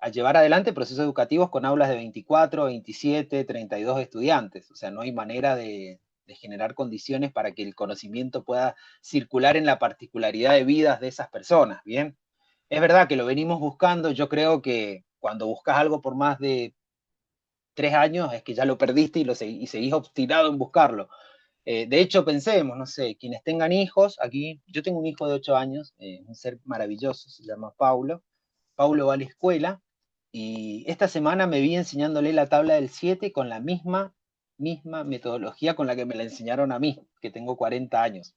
a llevar adelante procesos educativos con aulas de 24, 27, 32 estudiantes. O sea, no hay manera de generar condiciones para que el conocimiento pueda circular en la particularidad de vidas de esas personas, ¿bien? Es verdad que lo venimos buscando, yo creo que cuando buscas algo por más de 3 años es que ya lo perdiste y seguís obstinado en buscarlo. De hecho, pensemos, no sé, quienes tengan hijos, aquí, yo tengo un hijo de 8 años, un ser maravilloso, se llama Paulo. Paulo va a la escuela y esta semana me vi enseñándole la tabla del 7 con la misma metodología con la que me la enseñaron a mí, que tengo 40 años.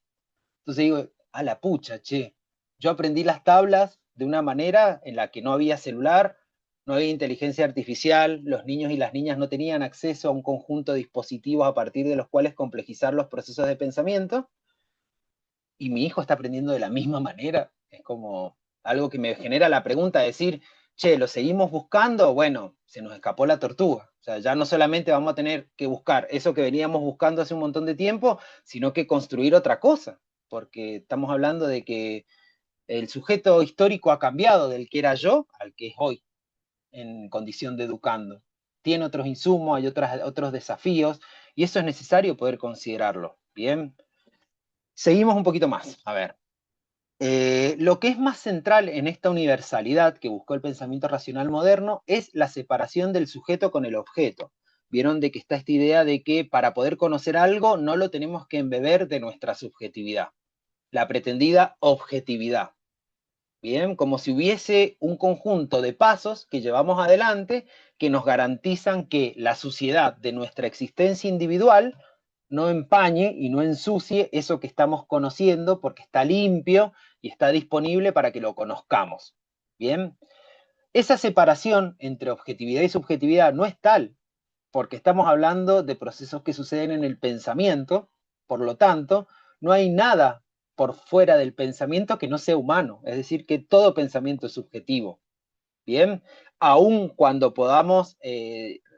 Entonces digo, a la pucha, che, yo aprendí las tablas de una manera en la que no había celular, no había inteligencia artificial, los niños y las niñas no tenían acceso a un conjunto de dispositivos a partir de los cuales complejizar los procesos de pensamiento, y mi hijo está aprendiendo de la misma manera. Es como algo que me genera la pregunta de decir, che, ¿lo seguimos buscando? Bueno, se nos escapó la tortuga. O sea, ya no solamente vamos a tener que buscar eso que veníamos buscando hace un montón de tiempo, sino que construir otra cosa, porque estamos hablando de que el sujeto histórico ha cambiado del que era yo al que es hoy, en condición de educando. Tiene otros insumos, hay otros desafíos, y eso es necesario poder considerarlo. Bien, seguimos un poquito más. A ver, lo que es más central en esta universalidad que buscó el pensamiento racional moderno es la separación del sujeto con el objeto. Vieron de que está esta idea de que para poder conocer algo no lo tenemos que embeber de nuestra subjetividad, la pretendida objetividad. Bien, como si hubiese un conjunto de pasos que llevamos adelante que nos garantizan que la suciedad de nuestra existencia individual no empañe y no ensucie eso que estamos conociendo, porque está limpio y está disponible para que lo conozcamos. Bien, esa separación entre objetividad y subjetividad no es tal, porque estamos hablando de procesos que suceden en el pensamiento, por lo tanto, no hay nada por fuera del pensamiento que no sea humano, es decir, que todo pensamiento es subjetivo. Bien, aun cuando podamos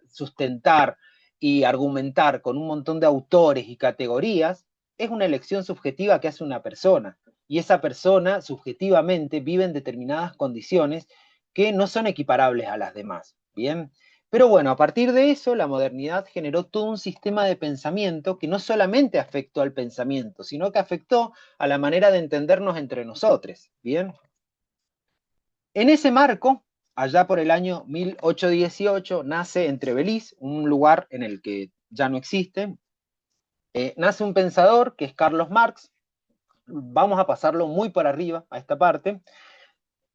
sustentar y argumentar con un montón de autores y categorías, es una elección subjetiva que hace una persona, y esa persona subjetivamente vive en determinadas condiciones que no son equiparables a las demás. Bien, pero bueno, a partir de eso, la modernidad generó todo un sistema de pensamiento que no solamente afectó al pensamiento, sino que afectó a la manera de entendernos entre nosotros. Bien, en ese marco, allá por el año 1818, nace en Trevelise, un lugar en el que ya no existe, nace un pensador que es Carlos Marx. Vamos a pasarlo muy por arriba a esta parte,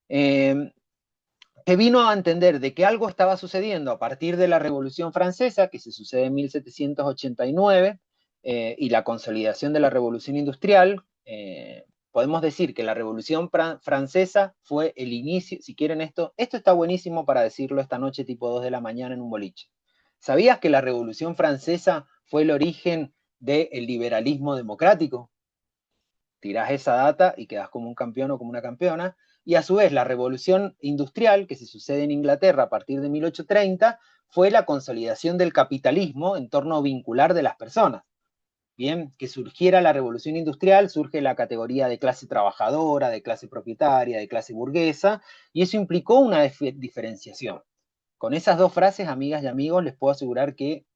que vino a entender de que algo estaba sucediendo a partir de la Revolución Francesa, que se sucede en 1789, y la consolidación de la Revolución Industrial. Podemos decir que la Revolución Francesa fue el inicio, si quieren esto está buenísimo para decirlo esta noche tipo 2 de la mañana en un boliche. ¿Sabías que la Revolución Francesa fue el origen del liberalismo democrático? Tirás esa data y quedás como un campeón o como una campeona. Y a su vez la revolución industrial que se sucede en Inglaterra a partir de 1830 fue la consolidación del capitalismo en torno vincular de las personas. Bien, que surgiera la revolución industrial, surge la categoría de clase trabajadora, de clase propietaria, de clase burguesa, y eso implicó una diferenciación. Con esas dos frases, amigas y amigos, les puedo asegurar que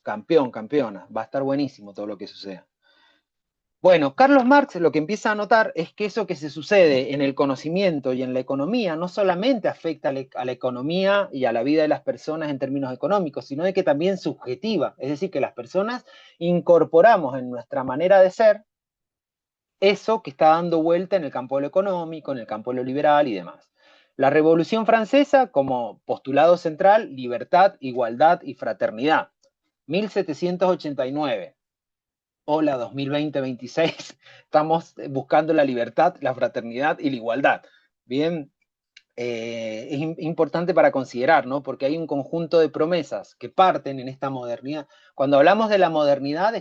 campeón, campeona, va a estar buenísimo todo lo que suceda. Bueno, Carlos Marx lo que empieza a notar es que eso que se sucede en el conocimiento y en la economía no solamente afecta a la economía y a la vida de las personas en términos económicos, sino de que también subjetiva, es decir, que las personas incorporamos en nuestra manera de ser eso que está dando vuelta en el campo de lo económico, en el campo de lo liberal y demás. La Revolución Francesa como postulado central, libertad, igualdad y fraternidad. 1789. Hola, 2020-26, estamos buscando la libertad, la fraternidad y la igualdad. Bien, es importante para considerar, ¿no? Porque hay un conjunto de promesas que parten en esta modernidad. Cuando hablamos de la modernidad,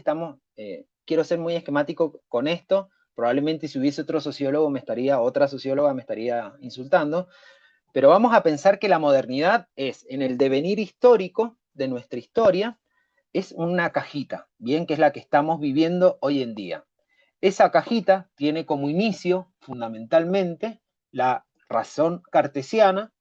quiero ser muy esquemático con esto, probablemente si hubiese otro sociólogo otra socióloga me estaría insultando, pero vamos a pensar que la modernidad es en el devenir histórico de nuestra historia, es una cajita, bien, que es la que estamos viviendo hoy en día. Esa cajita tiene como inicio, fundamentalmente, la razón cartesiana,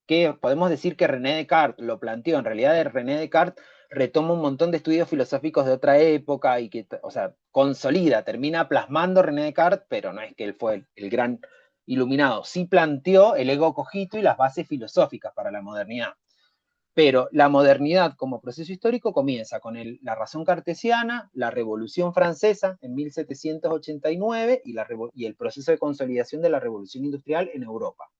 que podemos decir que René Descartes lo planteó. En realidad, René Descartes retoma un montón de estudios filosóficos de otra época y que, o sea, consolida, termina plasmando René Descartes, pero no es que él fue el gran iluminado. Sí planteó el ego cogito y las bases filosóficas para la modernidad. Pero la modernidad como proceso histórico comienza con la razón cartesiana, la Revolución Francesa en 1789 y el proceso de consolidación de la Revolución Industrial en Europa.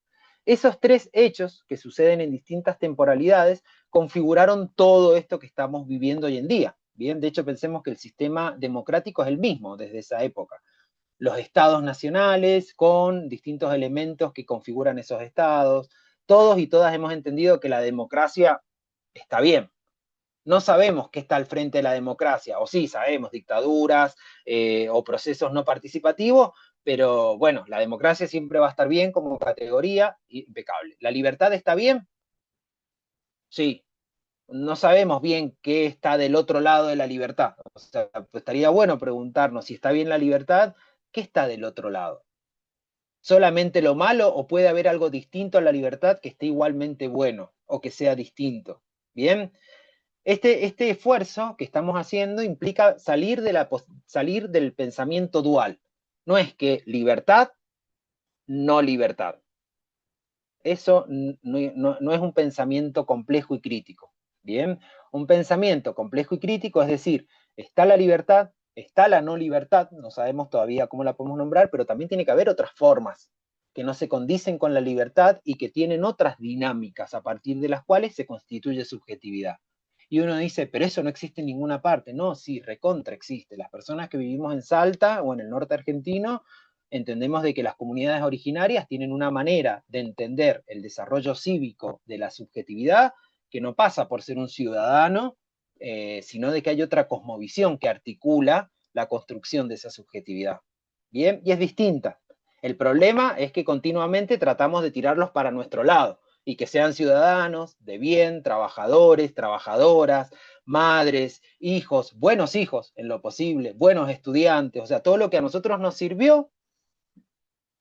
Esos tres hechos, que suceden en distintas temporalidades, configuraron todo esto que estamos viviendo hoy en día. Bien, de hecho, pensemos que el sistema democrático es el mismo desde esa época. Los estados nacionales con distintos elementos que configuran esos estados. Todos y todas hemos entendido que la democracia está bien. No sabemos qué está al frente de la democracia, o sí, sabemos, dictaduras o procesos no participativos, pero bueno, la democracia siempre va a estar bien como categoría, impecable. ¿La libertad está bien? Sí. No sabemos bien qué está del otro lado de la libertad. O sea, pues estaría bueno preguntarnos si está bien la libertad, ¿qué está del otro lado? ¿Solamente lo malo o puede haber algo distinto a la libertad que esté igualmente bueno o que sea distinto? Bien, este esfuerzo que estamos haciendo implica salir del pensamiento dual. No es que libertad, no libertad. Eso no es un pensamiento complejo y crítico. Bien, un pensamiento complejo y crítico es decir, está la libertad, está la no libertad, no sabemos todavía cómo la podemos nombrar, pero también tiene que haber otras formas que no se condicen con la libertad y que tienen otras dinámicas a partir de las cuales se constituye subjetividad. Y uno dice, pero eso no existe en ninguna parte. No, sí, recontra existe. Las personas que vivimos en Salta o en el norte argentino entendemos de que las comunidades originarias tienen una manera de entender el desarrollo cívico de la subjetividad que no pasa por ser un ciudadano, sino de que hay otra cosmovisión que articula la construcción de esa subjetividad. Bien, y es distinta. El problema es que continuamente tratamos de tirarlos para nuestro lado y que sean ciudadanos de bien, trabajadores, trabajadoras, madres, hijos, buenos hijos en lo posible, buenos estudiantes, o sea, todo lo que a nosotros nos sirvió,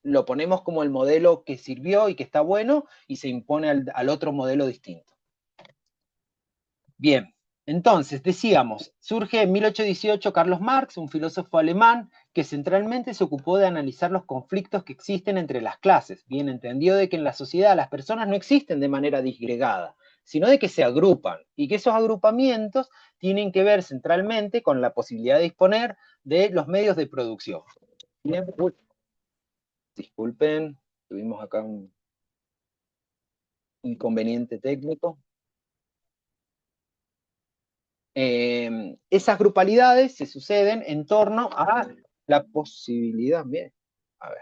lo ponemos como el modelo que sirvió y que está bueno y se impone al otro modelo distinto. Bien, entonces decíamos, surge en 1818 Carlos Marx, un filósofo alemán que centralmente se ocupó de analizar los conflictos que existen entre las clases. Bien, entendió de que en la sociedad las personas no existen de manera disgregada, sino de que se agrupan y que esos agrupamientos tienen que ver centralmente con la posibilidad de disponer de los medios de producción. Bien, disculpen, tuvimos acá un inconveniente técnico. Esas grupalidades se suceden en torno a la posibilidad, bien, a ver,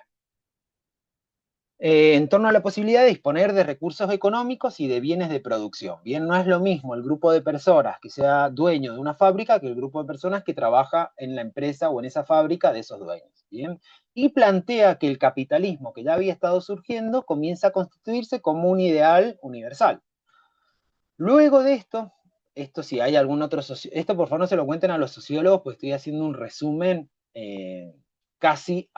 en torno a la posibilidad de disponer de recursos económicos y de bienes de producción. Bien, no es lo mismo el grupo de personas que sea dueño de una fábrica que el grupo de personas que trabaja en la empresa o en esa fábrica de esos dueños. Bien, y plantea que el capitalismo que ya había estado surgiendo comienza a constituirse como un ideal universal. Luego de esto si hay algún otro esto por favor no se lo cuenten a los sociólogos, pues estoy haciendo un resumen casi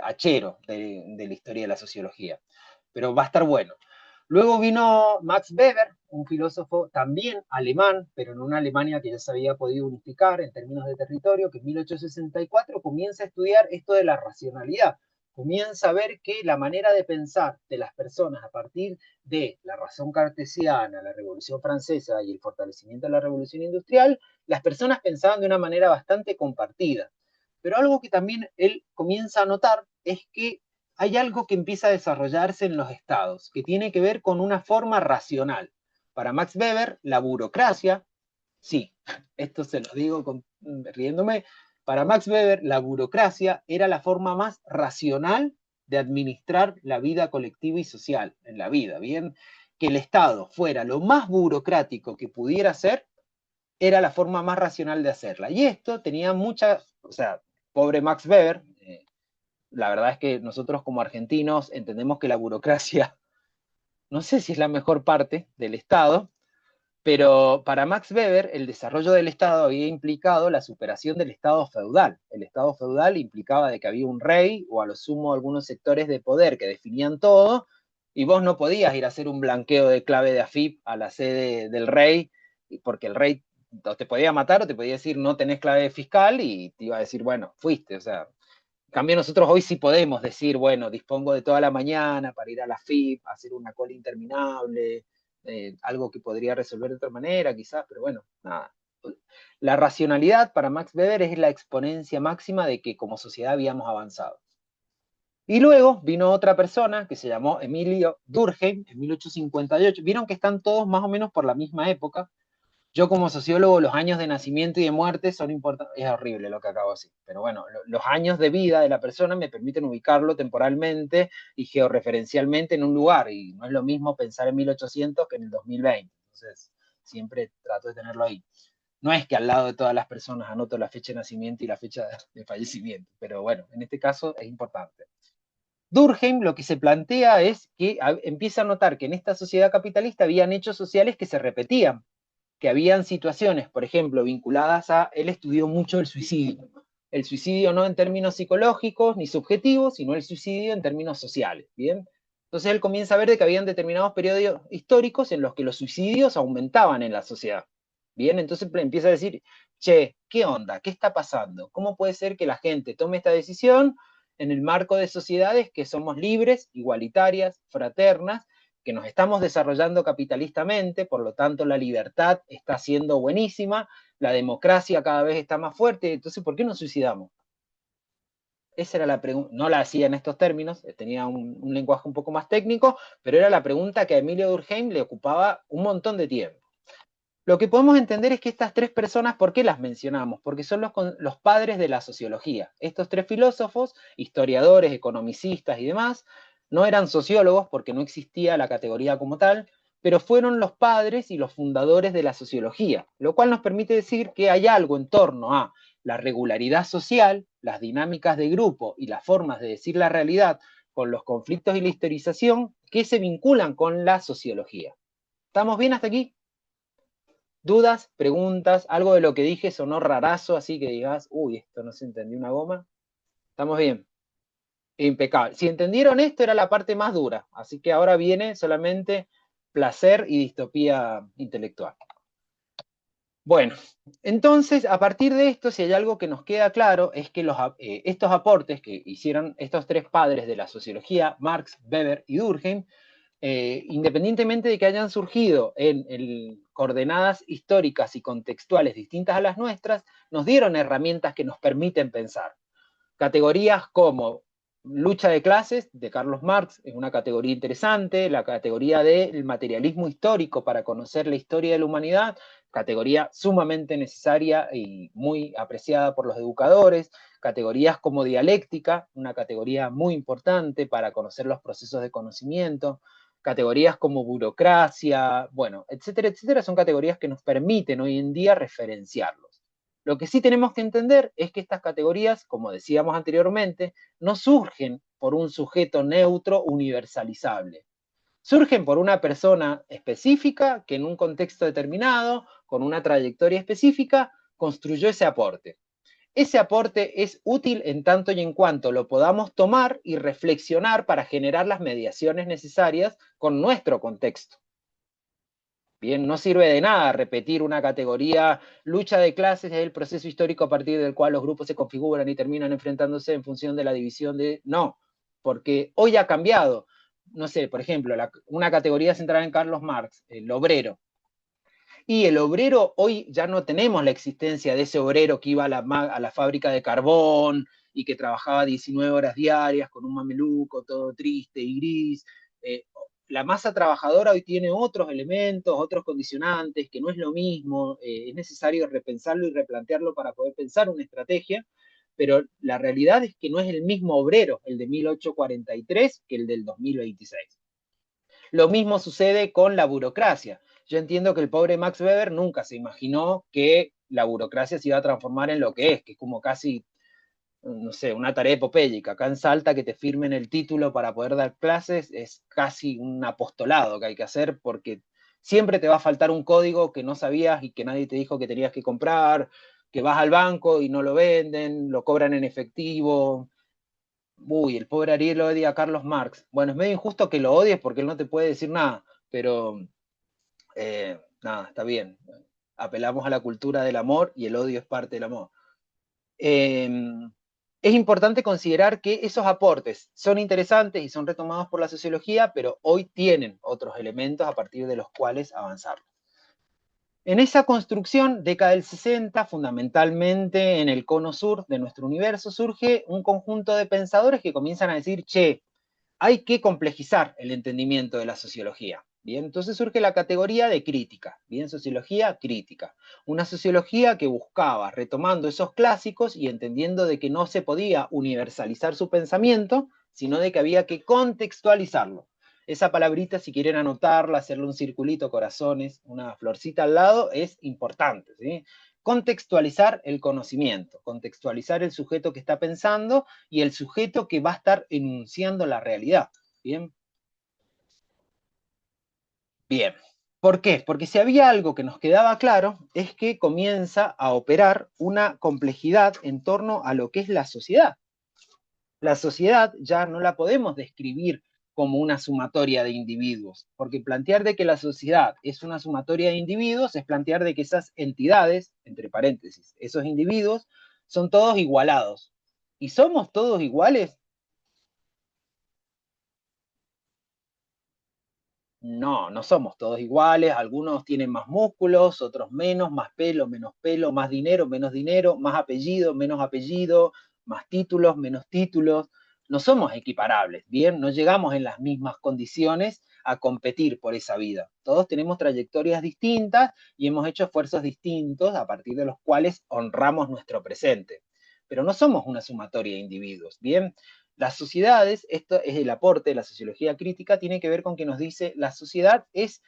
hachero de la historia de la sociología, pero va a estar bueno. Luego vino Max Weber, un filósofo también alemán, pero en una Alemania que ya se había podido unificar en términos de territorio, que en 1864 comienza a estudiar esto de la racionalidad. Comienza a ver que la manera de pensar de las personas a partir de la razón cartesiana, la Revolución Francesa y el fortalecimiento de la Revolución Industrial, las personas pensaban de una manera bastante compartida. Pero algo que también él comienza a notar es que hay algo que empieza a desarrollarse en los estados, que tiene que ver con una forma racional. Para Max Weber, la burocracia, sí, esto se lo digo riéndome, para Max Weber la burocracia era la forma más racional de administrar la vida colectiva y social en la vida, ¿bien? Que el Estado fuera lo más burocrático que pudiera ser, era la forma más racional de hacerla. Y esto tenía o sea, pobre Max Weber, la verdad es que nosotros como argentinos entendemos que la burocracia, no sé si es la mejor parte del Estado, pero para Max Weber el desarrollo del Estado había implicado la superación del Estado feudal. El Estado feudal implicaba de que había un rey o a lo sumo algunos sectores de poder que definían todo, y vos no podías ir a hacer un blanqueo de clave de AFIP a la sede del rey, porque el rey te podía matar o te podía decir no tenés clave fiscal y te iba a decir, bueno, fuiste, o sea, En cambio, nosotros hoy sí podemos decir, bueno, dispongo de toda la mañana para ir a la FIP, hacer una cola interminable, algo que podría resolver de otra manera, quizás, pero bueno, nada. La racionalidad para Max Weber es la exponencia máxima de que como sociedad habíamos avanzado. Y luego vino otra persona que se llamó Emilio Durkheim en 1858. Vieron que están todos más o menos por la misma época. Yo como sociólogo, los años de nacimiento y de muerte son importantes. Es horrible lo que acabo de decir, pero bueno, los años de vida de la persona me permiten ubicarlo temporalmente y georreferencialmente en un lugar, y no es lo mismo pensar en 1800 que en el 2020. Entonces, siempre trato de tenerlo ahí. No es que al lado de todas las personas anoto la fecha de nacimiento y la fecha de fallecimiento, pero bueno, en este caso es importante. Durkheim lo que se plantea es que empieza a notar que en esta sociedad capitalista habían hechos sociales que se repetían, que habían situaciones, por ejemplo, vinculadas a, él estudió mucho el suicidio no en términos psicológicos ni subjetivos, sino el suicidio en términos sociales, ¿bien? Entonces él comienza a ver de que habían determinados periodos históricos en los que los suicidios aumentaban en la sociedad, ¿bien? Entonces empieza a decir, che, ¿qué onda? ¿Qué está pasando? ¿Cómo puede ser que la gente tome esta decisión en el marco de sociedades que somos libres, igualitarias, fraternas, que nos estamos desarrollando capitalistamente, por lo tanto la libertad está siendo buenísima, la democracia cada vez está más fuerte, entonces ¿por qué nos suicidamos? Esa era la pregunta, no la hacía en estos términos, tenía un lenguaje un poco más técnico, pero era la pregunta que a Emilio Durkheim le ocupaba un montón de tiempo. Lo que podemos entender es que estas tres personas, ¿por qué las mencionamos? Porque son los padres de la sociología. Estos tres filósofos, historiadores, economicistas y demás, no eran sociólogos porque no existía la categoría como tal, pero fueron los padres y los fundadores de la sociología, lo cual nos permite decir que hay algo en torno a la regularidad social, las dinámicas de grupo y las formas de decir la realidad con los conflictos y la historización que se vinculan con la sociología. ¿Estamos bien hasta aquí? ¿Dudas, preguntas? ¿Algo de lo que dije sonó rarazo, así que digas, uy, esto no se entendió una goma? ¿Estamos bien? Impecable. Si entendieron esto, era la parte más dura, así que ahora viene solamente placer y distopía intelectual. Bueno, entonces, a partir de esto, si hay algo que nos queda claro, es que estos aportes que hicieron estos tres padres de la sociología, Marx, Weber y Durkheim, independientemente de que hayan surgido en coordenadas históricas y contextuales distintas a las nuestras, nos dieron herramientas que nos permiten pensar. Categorías como lucha de clases, de Carlos Marx, es una categoría interesante, la categoría del materialismo histórico para conocer la historia de la humanidad, categoría sumamente necesaria y muy apreciada por los educadores, categorías como dialéctica, una categoría muy importante para conocer los procesos de conocimiento, categorías como burocracia, bueno, etcétera, etcétera, son categorías que nos permiten hoy en día referenciarlos. Lo que sí tenemos que entender es que estas categorías, como decíamos anteriormente, no surgen por un sujeto neutro universalizable. Surgen por una persona específica que en un contexto determinado, con una trayectoria específica, construyó ese aporte. Ese aporte es útil en tanto y en cuanto lo podamos tomar y reflexionar para generar las mediaciones necesarias con nuestro contexto. Bien, no sirve de nada repetir una categoría, lucha de clases, es el proceso histórico a partir del cual los grupos se configuran y terminan enfrentándose en función de la división de... No, porque hoy ha cambiado. No sé, por ejemplo, una categoría centrada en Carlos Marx, el obrero. Y el obrero, hoy ya no tenemos la existencia de ese obrero que iba a la fábrica de carbón y que trabajaba 19 horas diarias con un mameluco todo triste y gris. La masa trabajadora hoy tiene otros elementos, otros condicionantes, que no es lo mismo, es necesario repensarlo y replantearlo para poder pensar una estrategia, pero la realidad es que no es el mismo obrero, el de 1843, que el del 2026. Lo mismo sucede con la burocracia. Yo entiendo que el pobre Max Weber nunca se imaginó que la burocracia se iba a transformar en lo que es como casi, no sé, una tarea epopélica. Acá en Salta que te firmen el título para poder dar clases es casi un apostolado que hay que hacer porque siempre te va a faltar un código que no sabías y que nadie te dijo que tenías que comprar, que vas al banco y no lo venden, lo cobran en efectivo. Uy, el pobre Ariel odia a Carlos Marx. Bueno, es medio injusto que lo odies porque él no te puede decir nada, pero nada, está bien. Apelamos a la cultura del amor y el odio es parte del amor. es importante considerar que esos aportes son interesantes y son retomados por la sociología, pero hoy tienen otros elementos a partir de los cuales avanzar. En esa construcción, década del 60, fundamentalmente en el cono sur de nuestro universo, surge un conjunto de pensadores que comienzan a decir, che, hay que complejizar el entendimiento de la sociología. Bien, entonces surge la categoría de crítica, bien, sociología crítica. Una sociología que buscaba, retomando esos clásicos y entendiendo de que no se podía universalizar su pensamiento, sino de que había que contextualizarlo. Esa palabrita, si quieren anotarla, hacerle un circulito, corazones, una florcita al lado, es importante, ¿sí? Contextualizar el conocimiento, contextualizar el sujeto que está pensando y el sujeto que va a estar enunciando la realidad. ¿Bien? Bien. ¿Por qué? Porque si había algo que nos quedaba claro, es que comienza a operar una complejidad en torno a lo que es la sociedad. La sociedad ya no la podemos describir como una sumatoria de individuos, porque plantear de que la sociedad es una sumatoria de individuos es plantear de que esas entidades, entre paréntesis, esos individuos, son todos igualados. ¿Y somos todos iguales? No, no somos todos iguales, algunos tienen más músculos, otros menos, más pelo, menos pelo, más dinero, menos dinero, más apellido, menos apellido, más títulos, menos títulos. No somos equiparables, ¿bien? No llegamos en las mismas condiciones a competir por esa vida. Todos tenemos trayectorias distintas y hemos hecho esfuerzos distintos a partir de los cuales honramos nuestro presente. Pero no somos una sumatoria de individuos, ¿bien? Las sociedades, esto es el aporte de la sociología crítica, tiene que ver con que nos dice, la sociedad es,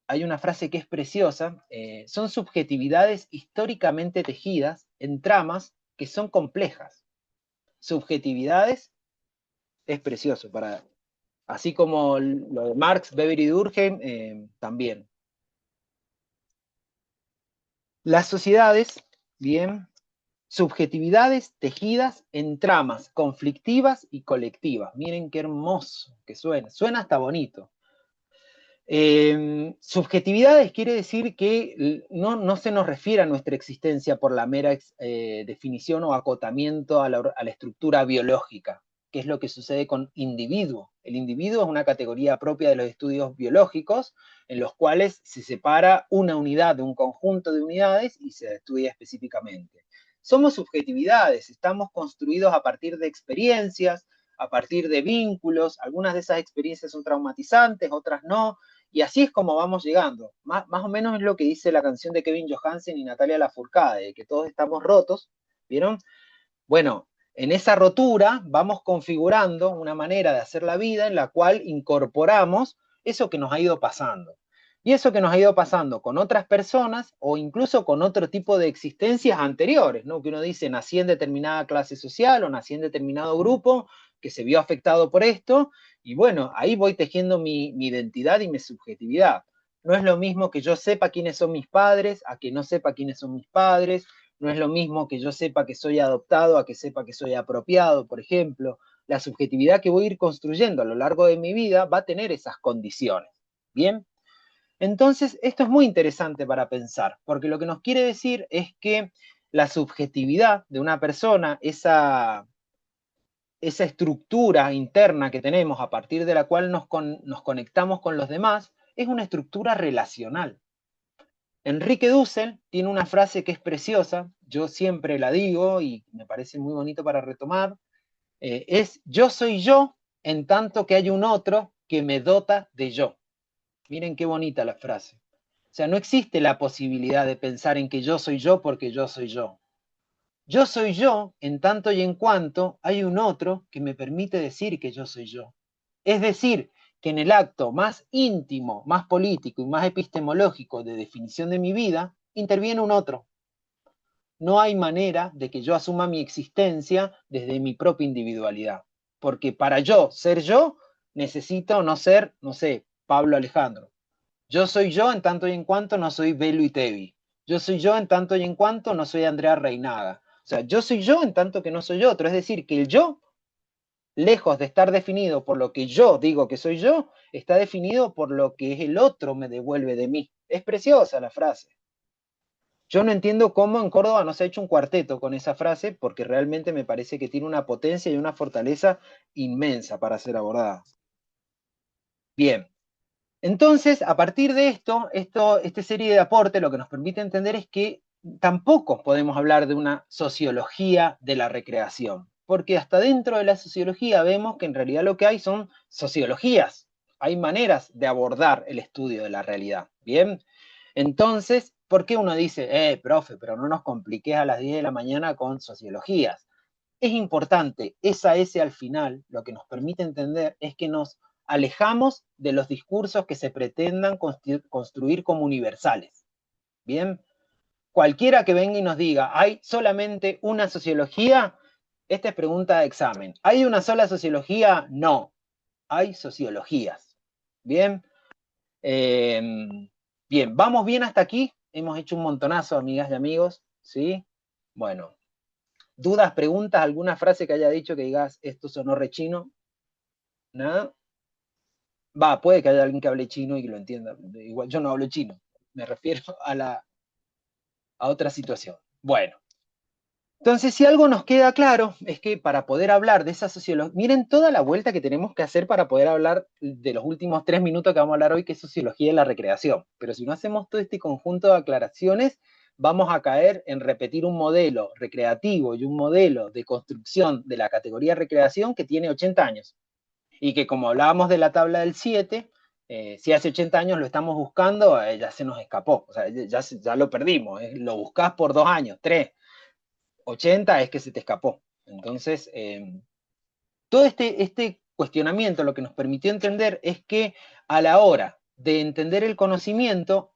hay una frase que es preciosa, son subjetividades históricamente tejidas en tramas que son complejas. Subjetividades es precioso, así como lo de Marx, Weber y Durkheim, también. Las sociedades, bien, subjetividades tejidas en tramas conflictivas y colectivas. Miren qué hermoso que suena. Suena hasta bonito. Subjetividades quiere decir que no se nos refiere a nuestra existencia por la mera definición o acotamiento a la estructura biológica, que es lo que sucede con individuo. El individuo es una categoría propia de los estudios biológicos, en los cuales se separa una unidad de un conjunto de unidades y se estudia específicamente. Somos subjetividades, estamos construidos a partir de experiencias, a partir de vínculos, algunas de esas experiencias son traumatizantes, otras no, y así es como vamos llegando. Más o menos es lo que dice la canción de Kevin Johansen y Natalia Lafourcade, que todos estamos rotos, ¿vieron? Bueno, en esa rotura vamos configurando una manera de hacer la vida en la cual incorporamos eso que nos ha ido pasando. Y eso que nos ha ido pasando con otras personas o incluso con otro tipo de existencias anteriores, ¿no? Que uno dice, nací en determinada clase social o nací en determinado grupo que se vio afectado por esto, y bueno, ahí voy tejiendo mi identidad y mi subjetividad. No es lo mismo que yo sepa quiénes son mis padres a que no sepa quiénes son mis padres, no es lo mismo que yo sepa que soy adoptado a que sepa que soy apropiado, por ejemplo. La subjetividad que voy a ir construyendo a lo largo de mi vida va a tener esas condiciones, ¿bien? Entonces, esto es muy interesante para pensar, porque lo que nos quiere decir es que la subjetividad de una persona, esa estructura interna que tenemos a partir de la cual nos conectamos con los demás, es una estructura relacional. Enrique Dussel tiene una frase que es preciosa, yo siempre la digo y me parece muy bonito para retomar, es yo soy yo en tanto que hay un otro que me dota de yo. Miren qué bonita la frase. O sea, no existe la posibilidad de pensar en que yo soy yo porque yo soy yo. Yo soy yo en tanto y en cuanto hay un otro que me permite decir que yo soy yo. Es decir, que en el acto más íntimo, más político y más epistemológico de definición de mi vida, interviene un otro. No hay manera de que yo asuma mi existencia desde mi propia individualidad. Porque para yo ser yo, necesito no ser, no sé, Pablo Alejandro. Yo soy yo en tanto y en cuanto no soy Belu y Tevi. Yo soy yo en tanto y en cuanto no soy Andrea Reinaga. O sea, yo soy yo en tanto que no soy otro. Es decir, que el yo, lejos de estar definido por lo que yo digo que soy yo, está definido por lo que el otro me devuelve de mí. Es preciosa la frase. Yo no entiendo cómo en Córdoba no se ha hecho un cuarteto con esa frase, porque realmente me parece que tiene una potencia y una fortaleza inmensa para ser abordada. Bien, entonces, a partir de esta serie de aportes lo que nos permite entender es que tampoco podemos hablar de una sociología de la recreación, porque hasta dentro de la sociología vemos que en realidad lo que hay son sociologías, hay maneras de abordar el estudio de la realidad, ¿bien? Entonces, ¿por qué uno dice, profe, pero no nos compliques a las 10 de la mañana con sociologías? Es importante, esa S al final, lo que nos permite entender es que nos alejamos de los discursos que se pretendan construir como universales. Bien, cualquiera que venga y nos diga, hay solamente una sociología, esta es pregunta de examen. ¿Hay una sola sociología? No, hay sociologías. Bien, bien, ¿vamos bien hasta aquí? Hemos hecho un montonazo, amigas y amigos, ¿sí? Bueno, ¿dudas, preguntas, alguna frase que haya dicho que digas, esto sonó rechino? ¿Nada? Va, puede que haya alguien que hable chino y que lo entienda. Igual yo no hablo chino. Me refiero a otra situación. Bueno, entonces si algo nos queda claro es que para poder hablar de esa sociología, miren toda la vuelta que tenemos que hacer para poder hablar de los últimos 3 minutos que vamos a hablar hoy, que es sociología de la recreación. Pero si no hacemos todo este conjunto de aclaraciones, vamos a caer en repetir un modelo recreativo y un modelo de construcción de la categoría recreación que tiene 80 años. Y que como hablábamos de la tabla del 7, si hace 80 años lo estamos buscando, ya se nos escapó, o sea, ya lo perdimos, lo buscás por 2 años, 3, 80 es que se te escapó. Entonces, todo este cuestionamiento lo que nos permitió entender es que a la hora de entender el conocimiento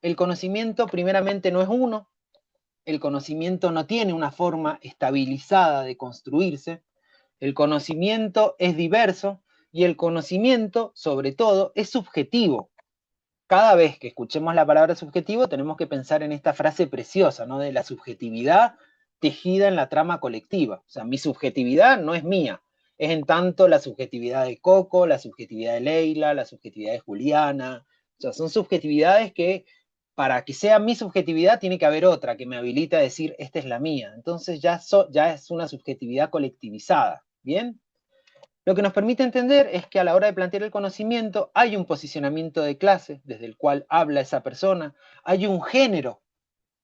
primeramente no es uno, el conocimiento no tiene una forma estabilizada de construirse, el conocimiento es diverso, y el conocimiento, sobre todo, es subjetivo. Cada vez que escuchemos la palabra subjetivo, tenemos que pensar en esta frase preciosa, ¿no? De la subjetividad tejida en la trama colectiva. O sea, mi subjetividad no es mía. Es en tanto la subjetividad de Coco, la subjetividad de Leila, la subjetividad de Juliana. O sea, son subjetividades que, para que sea mi subjetividad, tiene que haber otra que me habilita a decir, esta es la mía. Entonces ya es una subjetividad colectivizada. ¿Bien? Lo que nos permite entender es que a la hora de plantear el conocimiento hay un posicionamiento de clase desde el cual habla esa persona, hay un género,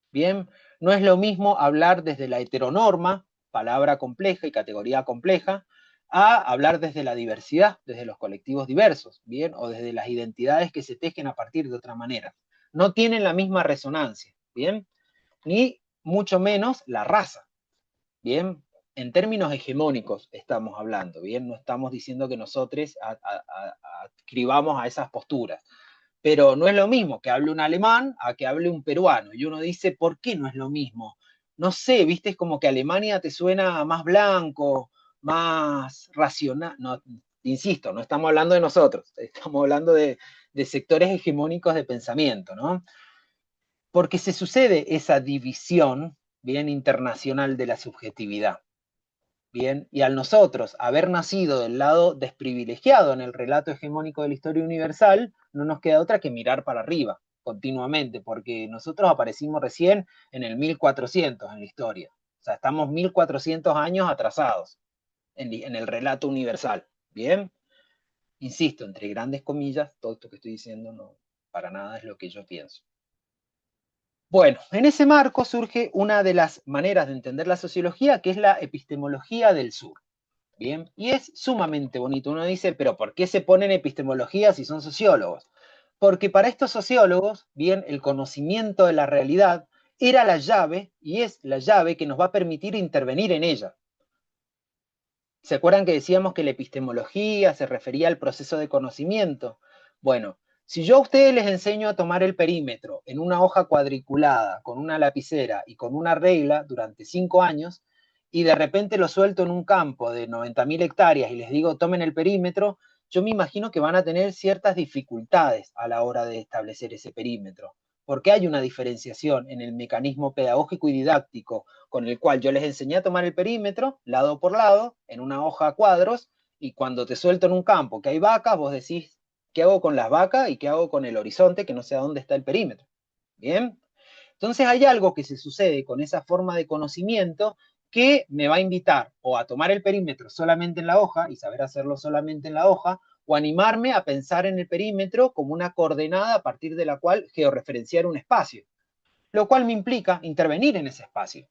¿bien? No es lo mismo hablar desde la heteronorma, palabra compleja y categoría compleja, a hablar desde la diversidad, desde los colectivos diversos, ¿bien? O desde las identidades que se tejen a partir de otra manera. No tienen la misma resonancia, ¿bien? Ni mucho menos la raza, ¿bien? En términos hegemónicos estamos hablando, ¿bien? No estamos diciendo que nosotros adscribamos a esas posturas. Pero no es lo mismo que hable un alemán a que hable un peruano. Y uno dice, ¿por qué no es lo mismo? No sé, ¿viste? Es como que Alemania te suena más blanco, más racional. No, insisto, no estamos hablando de nosotros, estamos hablando de sectores hegemónicos de pensamiento, ¿no? Porque se sucede esa división, bien, internacional de la subjetividad. Bien, y al nosotros haber nacido del lado desprivilegiado en el relato hegemónico de la historia universal, no nos queda otra que mirar para arriba continuamente, porque nosotros aparecimos recién en el 1400 en la historia. O sea, estamos 1400 años atrasados en el relato universal. Bien, insisto, entre grandes comillas, todo esto que estoy diciendo no para nada es lo que yo pienso. Bueno, en ese marco surge una de las maneras de entender la sociología, que es la epistemología del sur. Bien, y es sumamente bonito. Uno dice, pero ¿por qué se ponen epistemología si son sociólogos? Porque para estos sociólogos, bien, el conocimiento de la realidad era la llave y es la llave que nos va a permitir intervenir en ella. ¿Se acuerdan que decíamos que la epistemología se refería al proceso de conocimiento? Bueno, si yo a ustedes les enseño a tomar el perímetro en una hoja cuadriculada, con una lapicera y con una regla durante 5 años, y de repente lo suelto en un campo de 90.000 hectáreas y les digo tomen el perímetro, yo me imagino que van a tener ciertas dificultades a la hora de establecer ese perímetro, porque hay una diferenciación en el mecanismo pedagógico y didáctico con el cual yo les enseñé a tomar el perímetro, lado por lado, en una hoja a cuadros, y cuando te suelto en un campo que hay vacas, vos decís, ¿qué hago con las vacas y qué hago con el horizonte que no sé a dónde está el perímetro? ¿Bien? Entonces hay algo que se sucede con esa forma de conocimiento que me va a invitar o a tomar el perímetro solamente en la hoja y saber hacerlo solamente en la hoja, o animarme a pensar en el perímetro como una coordenada a partir de la cual georreferenciar un espacio, lo cual me implica intervenir en ese espacio.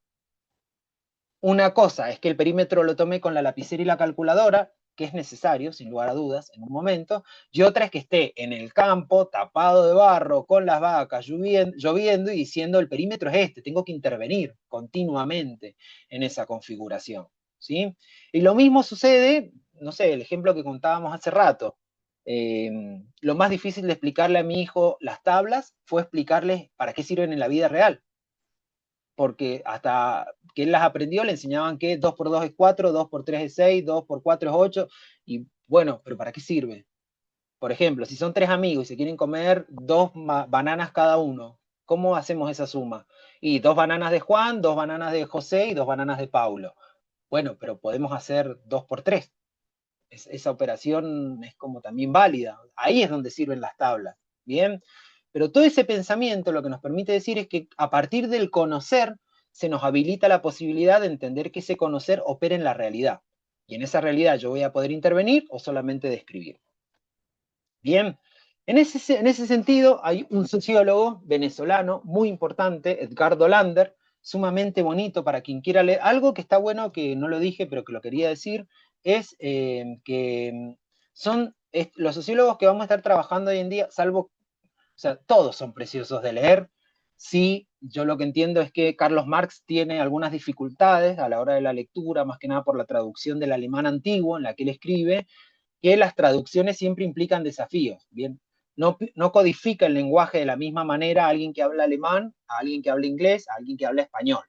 Una cosa es que el perímetro lo tomé con la lapicera y la calculadora, que es necesario, sin lugar a dudas, en un momento, y otra es que esté en el campo, tapado de barro, con las vacas, lloviendo y diciendo el perímetro es este, tengo que intervenir continuamente en esa configuración, ¿sí? Y lo mismo sucede, no sé, el ejemplo que contábamos hace rato. Lo más difícil de explicarle a mi hijo las tablas fue explicarle para qué sirven en la vida real. Porque hasta que él las aprendió le enseñaban que 2 por 2 es 4, 2 por 3 es 6, 2 por 4 es 8, y bueno, pero ¿para qué sirve? Por ejemplo, si son 3 amigos y se quieren comer 2 bananas cada uno, ¿cómo hacemos esa suma? Y 2 bananas de Juan, 2 bananas de José y 2 bananas de Paulo. Bueno, pero podemos hacer 2 por 3. Esa operación es como también válida. Ahí es donde sirven las tablas, ¿bien? Pero todo ese pensamiento lo que nos permite decir es que a partir del conocer se nos habilita la posibilidad de entender que ese conocer opera en la realidad. Y en esa realidad yo voy a poder intervenir o solamente describir. Bien, en ese sentido hay un sociólogo venezolano muy importante, Edgardo Lander, sumamente bonito para quien quiera leer. Algo que está bueno, que no lo dije, pero que lo quería decir, es que son los sociólogos que vamos a estar trabajando hoy en día, salvo, o sea, todos son preciosos de leer. Sí, yo lo que entiendo es que Carlos Marx tiene algunas dificultades a la hora de la lectura, más que nada por la traducción del alemán antiguo en la que él escribe, que las traducciones siempre implican desafíos, ¿bien? No codifica el lenguaje de la misma manera a alguien que habla alemán, a alguien que habla inglés, a alguien que habla español.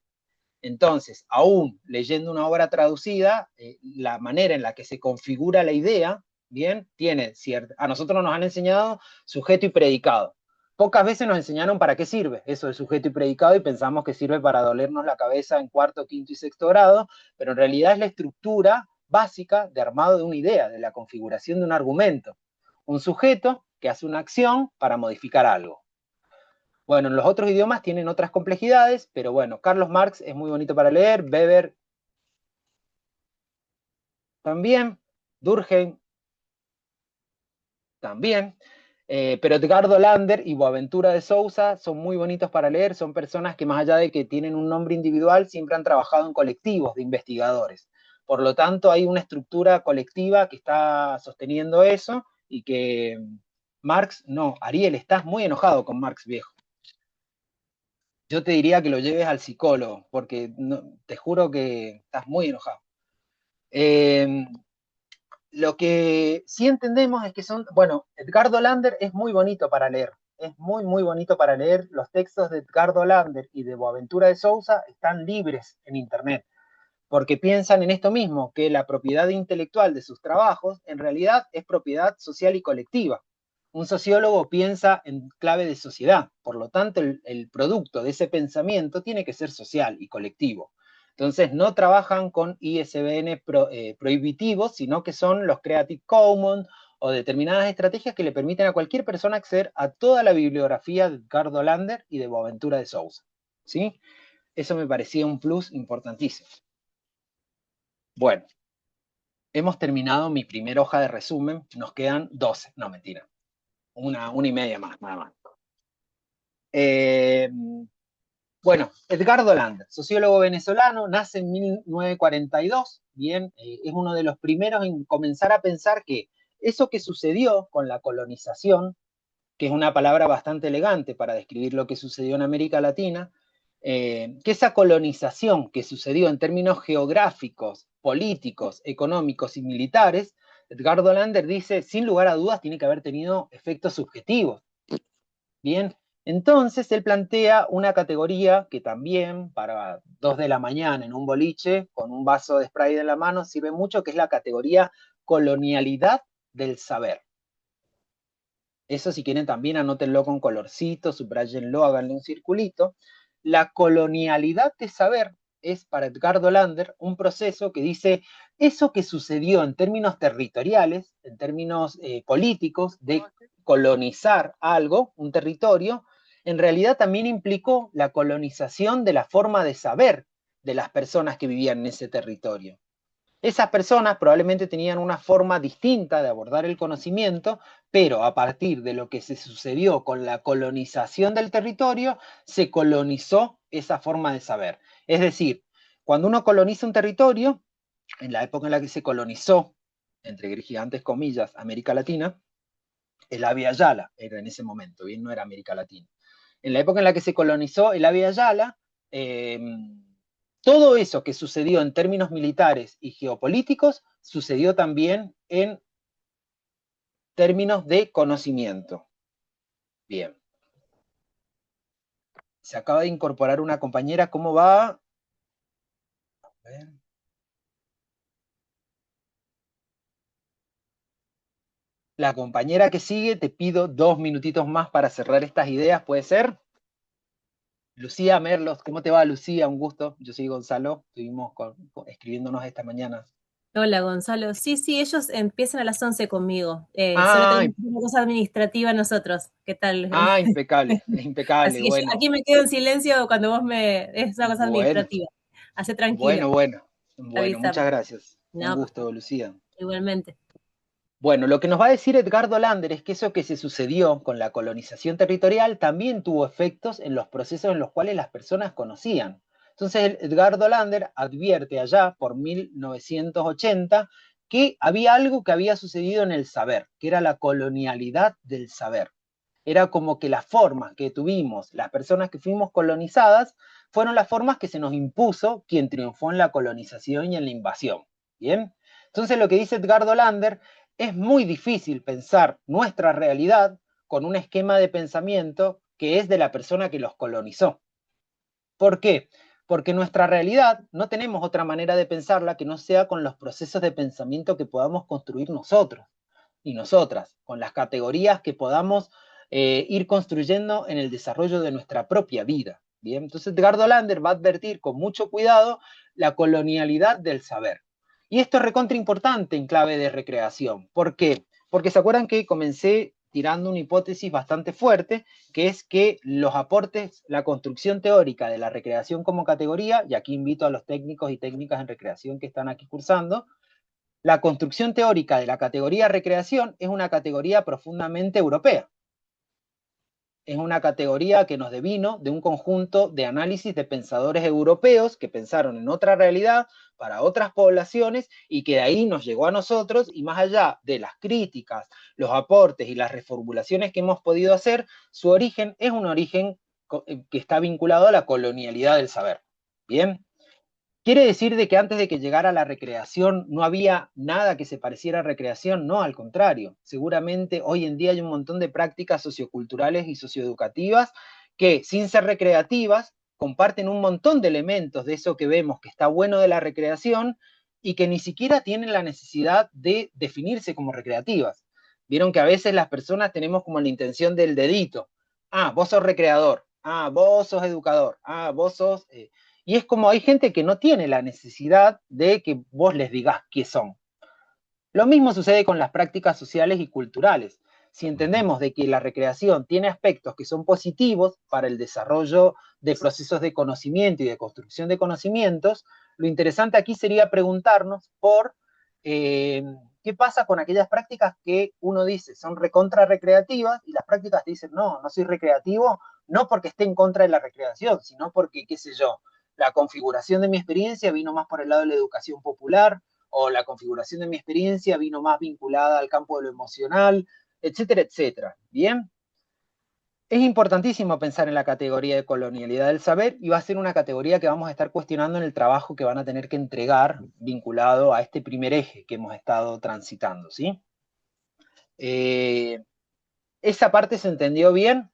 Entonces, aún leyendo una obra traducida, la manera en la que se configura la idea, ¿bien? Tiene cierta... A nosotros nos han enseñado sujeto y predicado. Pocas veces nos enseñaron para qué sirve eso de sujeto y predicado y pensamos que sirve para dolernos la cabeza en cuarto, quinto y sexto grado, pero en realidad es la estructura básica de armado de una idea, de la configuración de un argumento. Un sujeto que hace una acción para modificar algo. Bueno, en los otros idiomas tienen otras complejidades, pero bueno, Carlos Marx es muy bonito para leer, Weber también, Durkheim también, pero Edgardo Lander y Boaventura de Sousa son muy bonitos para leer, son personas que más allá de que tienen un nombre individual, siempre han trabajado en colectivos de investigadores. Por lo tanto, hay una estructura colectiva que está sosteniendo eso y que Marx, no, Ariel, estás muy enojado con Marx, viejo. Yo te diría que lo lleves al psicólogo, porque no, te juro que estás muy enojado. Lo que sí entendemos es que son, bueno, Edgardo Lander es muy bonito para leer, es muy, muy bonito para leer. Los textos de Edgardo Lander y de Boaventura de Sousa están libres en Internet, porque piensan en esto mismo, que la propiedad intelectual de sus trabajos en realidad es propiedad social y colectiva. Un sociólogo piensa en clave de sociedad, por lo tanto el producto de ese pensamiento tiene que ser social y colectivo. Entonces no trabajan con ISBN prohibitivos, sino que son los Creative Commons o determinadas estrategias que le permiten a cualquier persona acceder a toda la bibliografía de Edgardo Lander y de Boaventura de Sousa, ¿sí? Eso me parecía un plus importantísimo. Bueno, hemos terminado mi primera hoja de resumen, nos quedan 12, no mentira, una y media más, nada más. Bueno, Edgardo Lander, sociólogo venezolano, nace en 1942, bien, es uno de los primeros en comenzar a pensar que eso que sucedió con la colonización, que es una palabra bastante elegante para describir lo que sucedió en América Latina, que esa colonización que sucedió en términos geográficos, políticos, económicos y militares, Edgardo Lander dice, sin lugar a dudas, tiene que haber tenido efectos subjetivos. Bien, entonces él plantea una categoría que también para 2 de la mañana en un boliche, con un vaso de Sprite en la mano, sirve mucho, que es la categoría colonialidad del saber. Eso si quieren también anótenlo con colorcito, subrayenlo, háganle un circulito. La colonialidad de saber es para Edgardo Lander un proceso que dice eso que sucedió en términos territoriales, en términos políticos, de colonizar algo, un territorio, en realidad también implicó la colonización de la forma de saber de las personas que vivían en ese territorio. Esas personas probablemente tenían una forma distinta de abordar el conocimiento, pero a partir de lo que se sucedió con la colonización del territorio, se colonizó esa forma de saber. Es decir, cuando uno coloniza un territorio, en la época en la que se colonizó, entre gigantes comillas, América Latina, el Abya Yala era en ese momento, bien, no era América Latina. En la época en la que se colonizó el Abya Yala, todo eso que sucedió en términos militares y geopolíticos sucedió también en términos de conocimiento. Bien. Se acaba de incorporar una compañera, ¿cómo va? A ver. La compañera que sigue, te pido 2 minutitos más para cerrar estas ideas, ¿puede ser? Lucía Merlos, ¿cómo te va, Lucía? Un gusto. Yo soy Gonzalo, estuvimos escribiéndonos esta mañana. Hola, Gonzalo. Sí, ellos empiezan a las 11 conmigo. Solo Ah, tenemos una cosa administrativa nosotros. ¿Qué tal? impecable, impecable, Así que bueno. aquí me quedo en silencio cuando vos es una cosa administrativa. Hace tranquilo. Bueno, Avísame. muchas gracias. No, Un gusto, Lucía. igualmente. Bueno, lo que nos va a decir Edgardo Lander es que eso que se sucedió con la colonización territorial también tuvo efectos en los procesos en los cuales las personas conocían. Entonces, Edgardo Lander advierte allá por 1980 que había algo que había sucedido en el saber, que era la colonialidad del saber. Era como que las formas que tuvimos, las personas que fuimos colonizadas, fueron las formas que se nos impuso quien triunfó en la colonización y en la invasión. ¿Bien? Entonces, lo que dice Edgardo Lander, es muy difícil pensar nuestra realidad con un esquema de pensamiento que es de la persona que los colonizó. ¿Por qué? Porque nuestra realidad no tenemos otra manera de pensarla que no sea con los procesos de pensamiento que podamos construir nosotros y nosotras, con las categorías que podamos ir construyendo en el desarrollo de nuestra propia vida. ¿Bien? Entonces Edgardo Lander va a advertir con mucho cuidado la colonialidad del saber. Y esto es recontra importante en clave de recreación. ¿Por qué? Porque se acuerdan que comencé tirando una hipótesis bastante fuerte, que es que los aportes, la construcción teórica de la recreación como categoría, y aquí invito a los técnicos y técnicas en recreación que están aquí cursando, la construcción teórica de la categoría recreación es una categoría profundamente europea. Es una categoría que nos devino de un conjunto de análisis de pensadores europeos que pensaron en otra realidad para otras poblaciones y que de ahí nos llegó a nosotros, y más allá de las críticas, los aportes y las reformulaciones que hemos podido hacer, su origen es un origen que está vinculado a la colonialidad del saber. ¿Bien? ¿Quiere decir de que antes de que llegara la recreación no había nada que se pareciera a recreación? No, al contrario. Seguramente hoy en día hay un montón de prácticas socioculturales y socioeducativas que, sin ser recreativas, comparten un montón de elementos de eso que vemos que está bueno de la recreación y que ni siquiera tienen la necesidad de definirse como recreativas. Vieron que a veces las personas tenemos como la intención del dedito. Ah, vos sos recreador. Ah, vos sos educador. Ah, vos sos... Y es como hay gente que no tiene la necesidad de que vos les digas qué son. Lo mismo sucede con las prácticas sociales y culturales. Si entendemos de que la recreación tiene aspectos que son positivos para el desarrollo de procesos de conocimiento y de construcción de conocimientos, lo interesante aquí sería preguntarnos por qué pasa con aquellas prácticas que uno dice son recontra recreativas y las prácticas que dicen no soy recreativo, no porque esté en contra de la recreación, sino porque, qué sé yo, la configuración de mi experiencia vino más por el lado de la educación popular, o la configuración de mi experiencia vino más vinculada al campo de lo emocional, etcétera, etcétera. ¿Bien? Es importantísimo pensar en la categoría de colonialidad del saber y va a ser una categoría que vamos a estar cuestionando en el trabajo que van a tener que entregar vinculado a este primer eje que hemos estado transitando, ¿sí? Esa parte se entendió bien,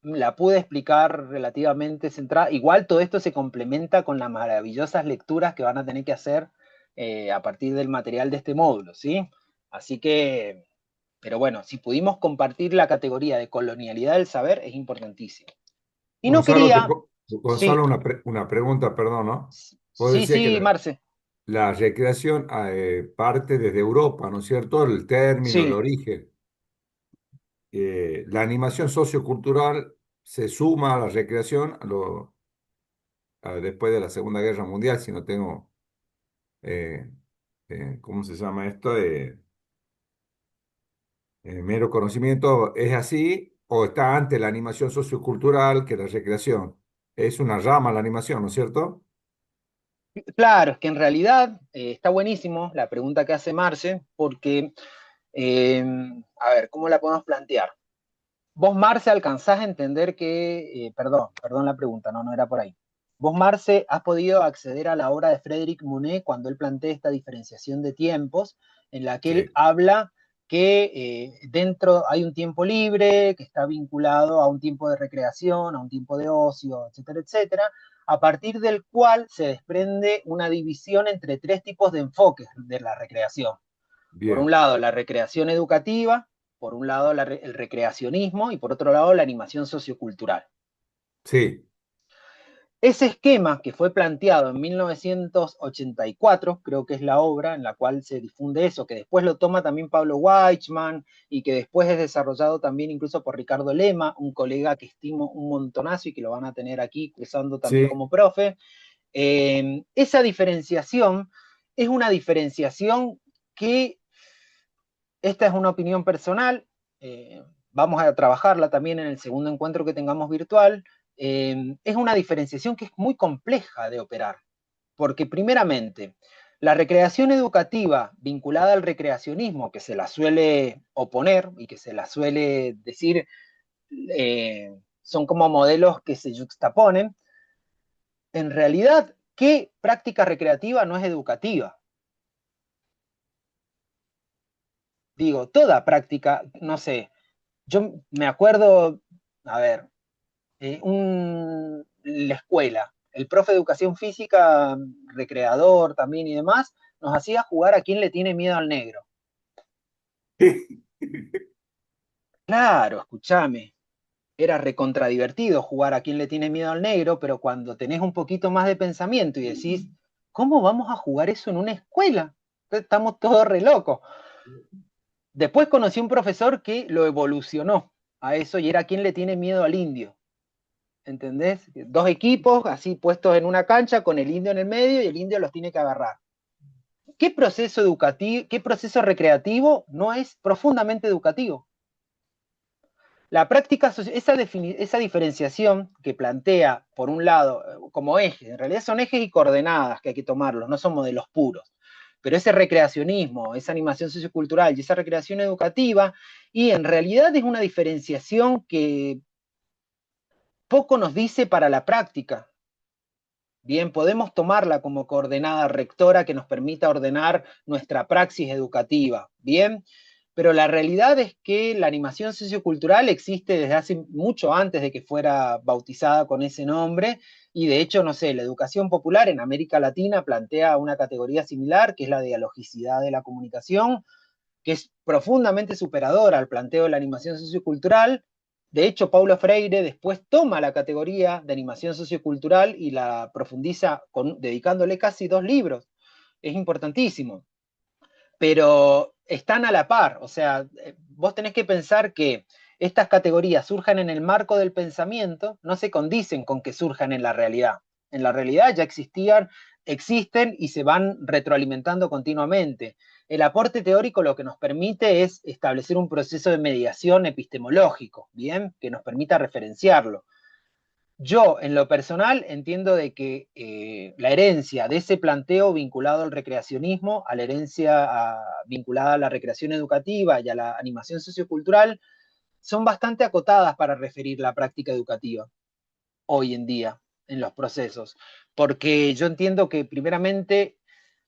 la pude explicar relativamente centrada. Igual todo esto se complementa con las maravillosas lecturas que van a tener que hacer a partir del material de este módulo, ¿sí? Así que, pero bueno, si pudimos compartir la categoría de colonialidad del saber, es importantísimo. Y no Gonzalo, quería... Gonzalo, Sí, una pregunta, perdón, ¿no? Vos sí, decías que sí, Marce. la recreación parte desde Europa, ¿no es cierto? El término, el Sí, origen. La animación sociocultural se suma a la recreación después de la Segunda Guerra Mundial, si no tengo, eh, ¿cómo se llama esto? Mero conocimiento, ¿es así o está antes la animación sociocultural que la recreación? Es una rama la animación, ¿no es cierto? Claro, es que en realidad está buenísimo la pregunta que hace Marce, porque, a ver, ¿cómo la podemos plantear? Vos, Marce, alcanzás a entender que, perdón la pregunta, no era por ahí. Vos, Marce, has podido acceder a la obra de Frédéric Monet cuando él plantea esta diferenciación de tiempos, en la que él Sí, habla que dentro hay un tiempo libre, que está vinculado a un tiempo de recreación, a un tiempo de ocio, etcétera, etcétera, a partir del cual se desprende una división entre tres tipos de enfoques de la recreación. Por un bien. lado, la recreación educativa, por un lado, el recreacionismo y por otro lado, la animación sociocultural. Sí, Ese esquema que fue planteado en 1984, creo que es la obra en la cual se difunde eso, que después lo toma también Pablo Weichmann y que después es desarrollado también incluso por Ricardo Lema, un colega que estimo un montonazo y que lo van a tener aquí usando también sí, como profe. Esa diferenciación es una diferenciación que, esta es una opinión personal, vamos a trabajarla también en el segundo encuentro que tengamos virtual, es una diferenciación que es muy compleja de operar, porque primeramente, la recreación educativa vinculada al recreacionismo, que se la suele oponer y que se la suele decir, son como modelos que se juxtaponen, en realidad, ¿qué práctica recreativa no es educativa? Digo, toda práctica, no sé, yo me acuerdo, a ver, la escuela, el profe de educación física, recreador también y demás, nos hacía jugar a quién le tiene miedo al negro. Claro, escúchame, era recontradivertido jugar a quién le tiene miedo al negro, pero cuando tenés un poquito más de pensamiento y decís, ¿cómo vamos a jugar eso en una escuela? Estamos todos re locos. Después conocí un profesor que lo evolucionó a eso y era quién le tiene miedo al indio. ¿Entendés? Dos equipos así puestos en una cancha con el indio en el medio y el indio los tiene que agarrar. ¿Qué proceso educativo, qué proceso recreativo no es profundamente educativo? La práctica, esa diferenciación que plantea, por un lado, como ejes, en realidad son ejes y coordenadas que hay que tomarlos, no son modelos puros, pero ese recreacionismo, esa animación sociocultural y esa recreación educativa, y en realidad es una diferenciación que poco nos dice para la práctica. Bien, podemos tomarla como coordenada rectora que nos permita ordenar nuestra praxis educativa, bien, pero la realidad es que la animación sociocultural existe desde hace mucho antes de que fuera bautizada con ese nombre, y de hecho, no sé, la educación popular en América Latina plantea una categoría similar, que es la dialogicidad de la comunicación, que es profundamente superadora al planteo de la animación sociocultural. De hecho, Paulo Freire después toma la categoría de animación sociocultural y la profundiza dedicándole casi 2 libros. Es importantísimo. Pero están a la par, o sea, vos tenés que pensar que estas categorías surjan en el marco del pensamiento, no se condicen con que surjan en la realidad. En la realidad ya existían, existen y se van retroalimentando continuamente. El aporte teórico lo que nos permite es establecer un proceso de mediación epistemológico, ¿bien? Que nos permita referenciarlo. Yo, en lo personal, entiendo de que la herencia de ese planteo vinculado al recreacionismo, a la herencia vinculada a la recreación educativa y a la animación sociocultural, son bastante acotadas para referir la práctica educativa hoy en día en los procesos, porque yo entiendo que primeramente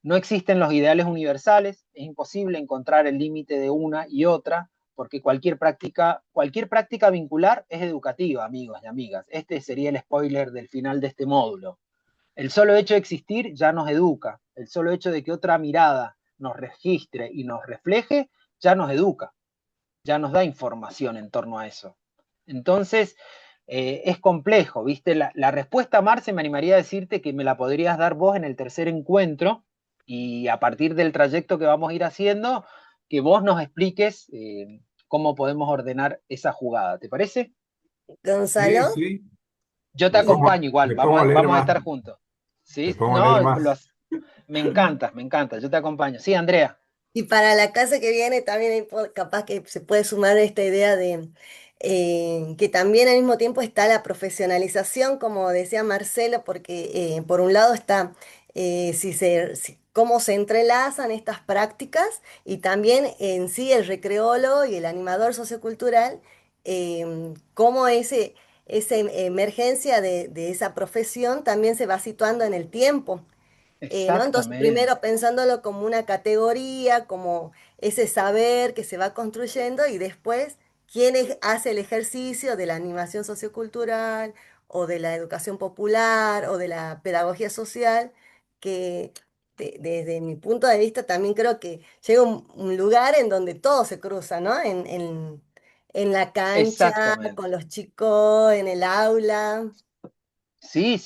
no existen los ideales universales, es imposible encontrar el límite de una y otra, porque cualquier práctica vincular es educativa, amigos y amigas. Este sería el spoiler del final de este módulo. El solo hecho de existir ya nos educa, el solo hecho de que otra mirada nos registre y nos refleje ya nos educa, ya nos da información en torno a eso. Entonces, es complejo, ¿viste? La respuesta, Marce, me animaría a decirte que me la podrías dar vos en el tercer encuentro y a partir del trayecto que vamos a ir haciendo, que vos nos expliques cómo podemos ordenar esa jugada. ¿Te parece? Sí, Gonzalo. sí. Yo te acompaño igual, Me pongo a leer vamos a más. estar juntos. Me ¿Sí? pongo a leer No, más. me encanta, yo te acompaño. Sí, Andrea. Y para la clase que viene también capaz que se puede sumar esta idea de que también al mismo tiempo está la profesionalización, como decía Marcelo, porque por un lado está cómo se entrelazan estas prácticas y también en sí el recreólogo y el animador sociocultural, cómo esa emergencia de esa profesión también se va situando en el tiempo. ¿No? Entonces, Exactamente. primero pensándolo como una categoría, como ese saber que se va construyendo y después hace el ejercicio de la animación sociocultural o de la educación popular o de la pedagogía social, que desde mi punto de vista también creo que llega un lugar en donde todo se cruza, ¿no? En la cancha, Exactamente. con los chicos, en el aula. Sí,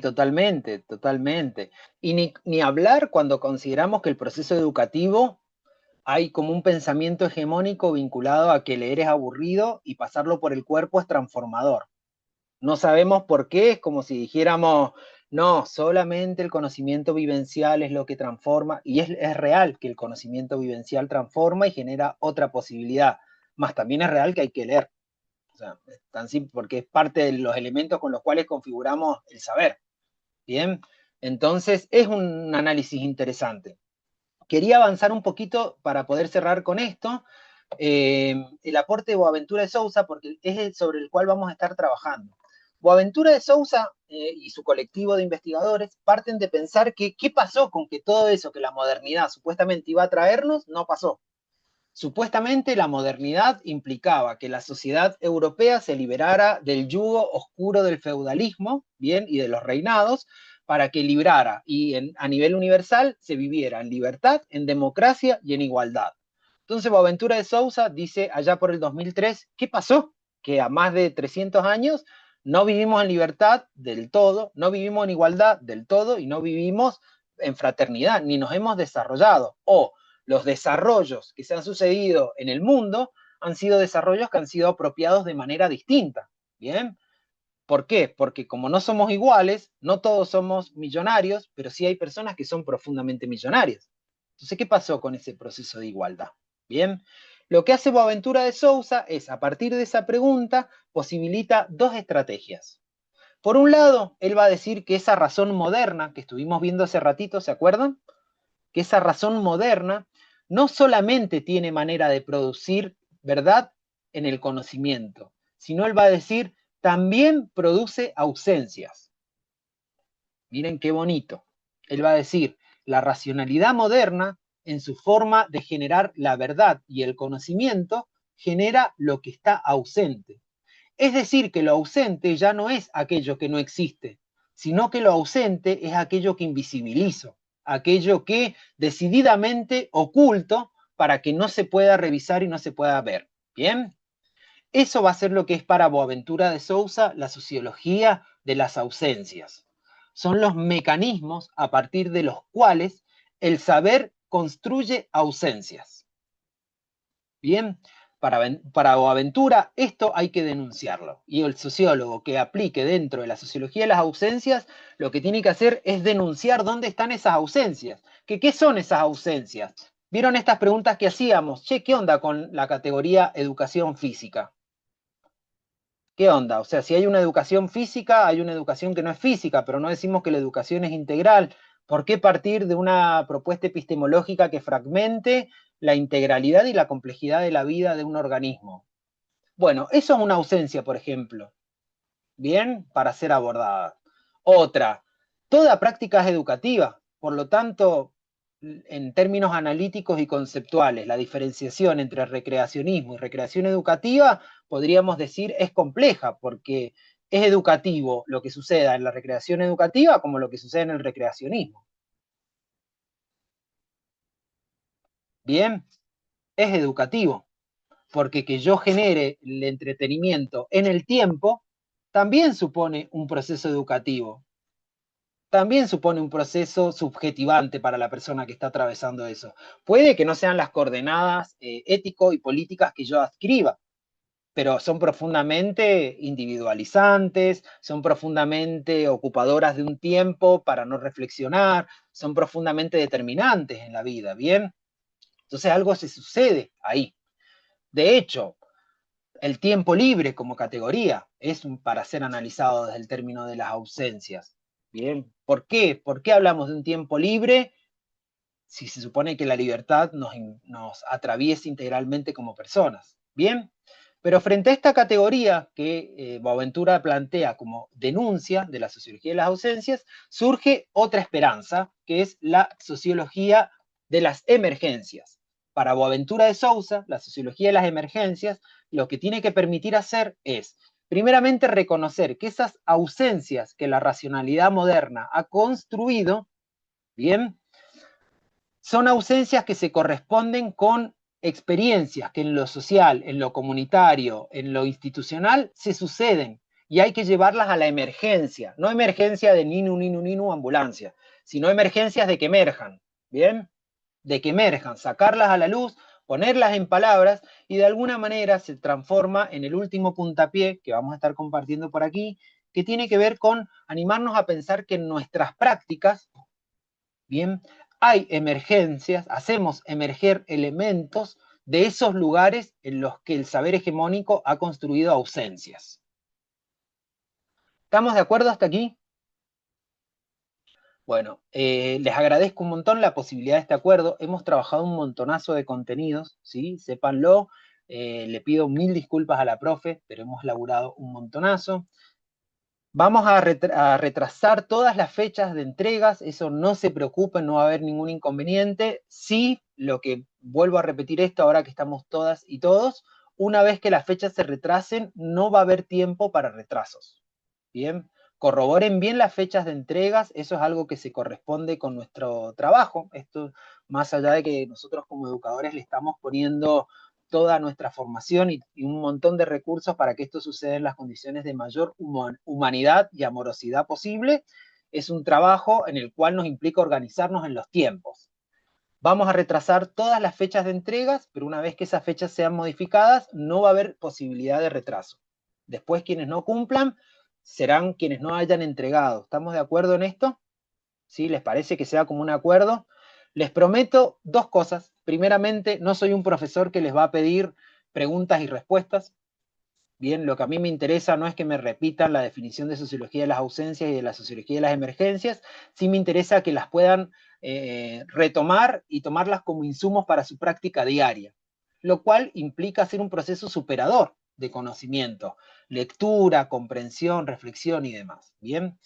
totalmente. Y ni hablar cuando consideramos que el proceso educativo hay como un pensamiento hegemónico vinculado a que leer es aburrido y pasarlo por el cuerpo es transformador. No sabemos por qué, es como si dijéramos, no, solamente el conocimiento vivencial es lo que transforma, y es real que el conocimiento vivencial transforma y genera otra posibilidad, más también es real que hay que leer. O sea, es tan simple porque es parte de los elementos con los cuales configuramos el saber. Bien, entonces es un análisis interesante. Quería avanzar un poquito para poder cerrar con esto, el aporte de Boaventura de Sousa, porque es el sobre el cual vamos a estar trabajando. Boaventura de Sousa y su colectivo de investigadores parten de pensar que qué pasó con que todo eso que la modernidad supuestamente iba a traernos, no pasó. Supuestamente la modernidad implicaba que la sociedad europea se liberara del yugo oscuro del feudalismo, bien, y de los reinados, para que librara y a nivel universal se viviera en libertad, en democracia y en igualdad. Entonces Boaventura de Sousa dice allá por el 2003, ¿qué pasó? Que a más de 300 años no vivimos en libertad del todo, no vivimos en igualdad del todo y no vivimos en fraternidad, ni nos hemos desarrollado. O los desarrollos que se han sucedido en el mundo han sido desarrollos que han sido apropiados de manera distinta. ¿Bien? ¿Por qué? Porque como no somos iguales, no todos somos millonarios, pero sí hay personas que son profundamente millonarias. Entonces, ¿qué pasó con ese proceso de igualdad? Bien, lo que hace Boaventura de Sousa es, a partir de esa pregunta, posibilita dos estrategias. Por un lado, él va a decir que esa razón moderna que estuvimos viendo hace ratito, ¿se acuerdan? Que esa razón moderna no solamente tiene manera de producir verdad en el conocimiento, sino él va a decir, también produce ausencias. Miren qué bonito. Él va a decir, la racionalidad moderna, en su forma de generar la verdad y el conocimiento, genera lo que está ausente. Es decir, que lo ausente ya no es aquello que no existe, sino que lo ausente es aquello que invisibilizo, aquello que decididamente oculto para que no se pueda revisar y no se pueda ver. ¿Bien? Eso va a ser lo que es para Boaventura de Sousa la sociología de las ausencias. Son los mecanismos a partir de los cuales el saber construye ausencias. Bien, para Boaventura esto hay que denunciarlo. Y el sociólogo que aplique dentro de la sociología de las ausencias, lo que tiene que hacer es denunciar dónde están esas ausencias. ¿Qué son esas ausencias? ¿Vieron estas preguntas que hacíamos? Che, ¿qué onda con la categoría educación física? ¿Qué onda? O sea, si hay una educación física, hay una educación que no es física, pero no decimos que la educación es integral. ¿Por qué partir de una propuesta epistemológica que fragmente la integralidad y la complejidad de la vida de un organismo? Bueno, eso es una ausencia, por ejemplo, bien, para ser abordada. Otra, toda práctica es educativa, por lo tanto, en términos analíticos y conceptuales, la diferenciación entre recreacionismo y recreación educativa, podríamos decir, es compleja, porque es educativo lo que suceda en la recreación educativa como lo que sucede en el recreacionismo. Bien, es educativo, porque que yo genere el entretenimiento en el tiempo también supone un proceso educativo, también supone un proceso subjetivante para la persona que está atravesando eso. Puede que no sean las coordenadas ético y políticas que yo adscriba, pero son profundamente individualizantes, son profundamente ocupadoras de un tiempo para no reflexionar, son profundamente determinantes en la vida, ¿bien? Entonces algo se sucede ahí. De hecho, el tiempo libre como categoría es para ser analizado desde el término de las ausencias. ¿Bien? ¿Por qué? ¿Por qué hablamos de un tiempo libre si se supone que la libertad nos atraviesa integralmente como personas? ¿Bien? Pero frente a esta categoría que Boaventura plantea como denuncia de la sociología de las ausencias, surge otra esperanza, que es la sociología de las emergencias. Para Boaventura de Sousa, la sociología de las emergencias lo que tiene que permitir hacer es, primeramente, reconocer que esas ausencias que la racionalidad moderna ha construido, ¿bien?, son ausencias que se corresponden con experiencias que en lo social, en lo comunitario, en lo institucional se suceden y hay que llevarlas a la emergencia, no emergencia de ninu, ambulancia, sino emergencias de que emerjan, ¿bien? De que emerjan, sacarlas a la luz, ponerlas en palabras y de alguna manera se transforma en el último puntapié que vamos a estar compartiendo por aquí, que tiene que ver con animarnos a pensar que en nuestras prácticas, ¿bien?, hay emergencias, hacemos emerger elementos de esos lugares en los que el saber hegemónico ha construido ausencias. ¿Estamos de acuerdo hasta aquí? Bueno, les agradezco un montón la posibilidad de este acuerdo. Hemos trabajado un montonazo de contenidos, ¿sí? Sépanlo. Le pido 1000 disculpas a la profe, pero hemos laburado un montonazo. Vamos a retrasar todas las fechas de entregas, eso no se preocupen, no va a haber ningún inconveniente. Sí, lo que vuelvo a repetir esto ahora que estamos todas y todos, una vez que las fechas se retrasen, no va a haber tiempo para retrasos. Bien, corroboren bien las fechas de entregas, eso es algo que se corresponde con nuestro trabajo. Esto, más allá de que nosotros como educadores le estamos poniendo toda nuestra formación y un montón de recursos para que esto suceda en las condiciones de mayor humanidad y amorosidad posible, es un trabajo en el cual nos implica organizarnos en los tiempos. Vamos a retrasar todas las fechas de entregas, pero una vez que esas fechas sean modificadas, no va a haber posibilidad de retraso. Después, quienes no cumplan serán quienes no hayan entregado. ¿Estamos de acuerdo en esto? ¿Sí? ¿Les parece que sea como un acuerdo? Les prometo dos cosas. Primeramente, no soy un profesor que les va a pedir preguntas y respuestas. Bien, lo que a mí me interesa no es que me repitan la definición de sociología de las ausencias y de la sociología de las emergencias, sí me interesa que las puedan retomar y tomarlas como insumos para su práctica diaria, lo cual implica hacer un proceso superador de conocimiento, lectura, comprensión, reflexión y demás. Bien.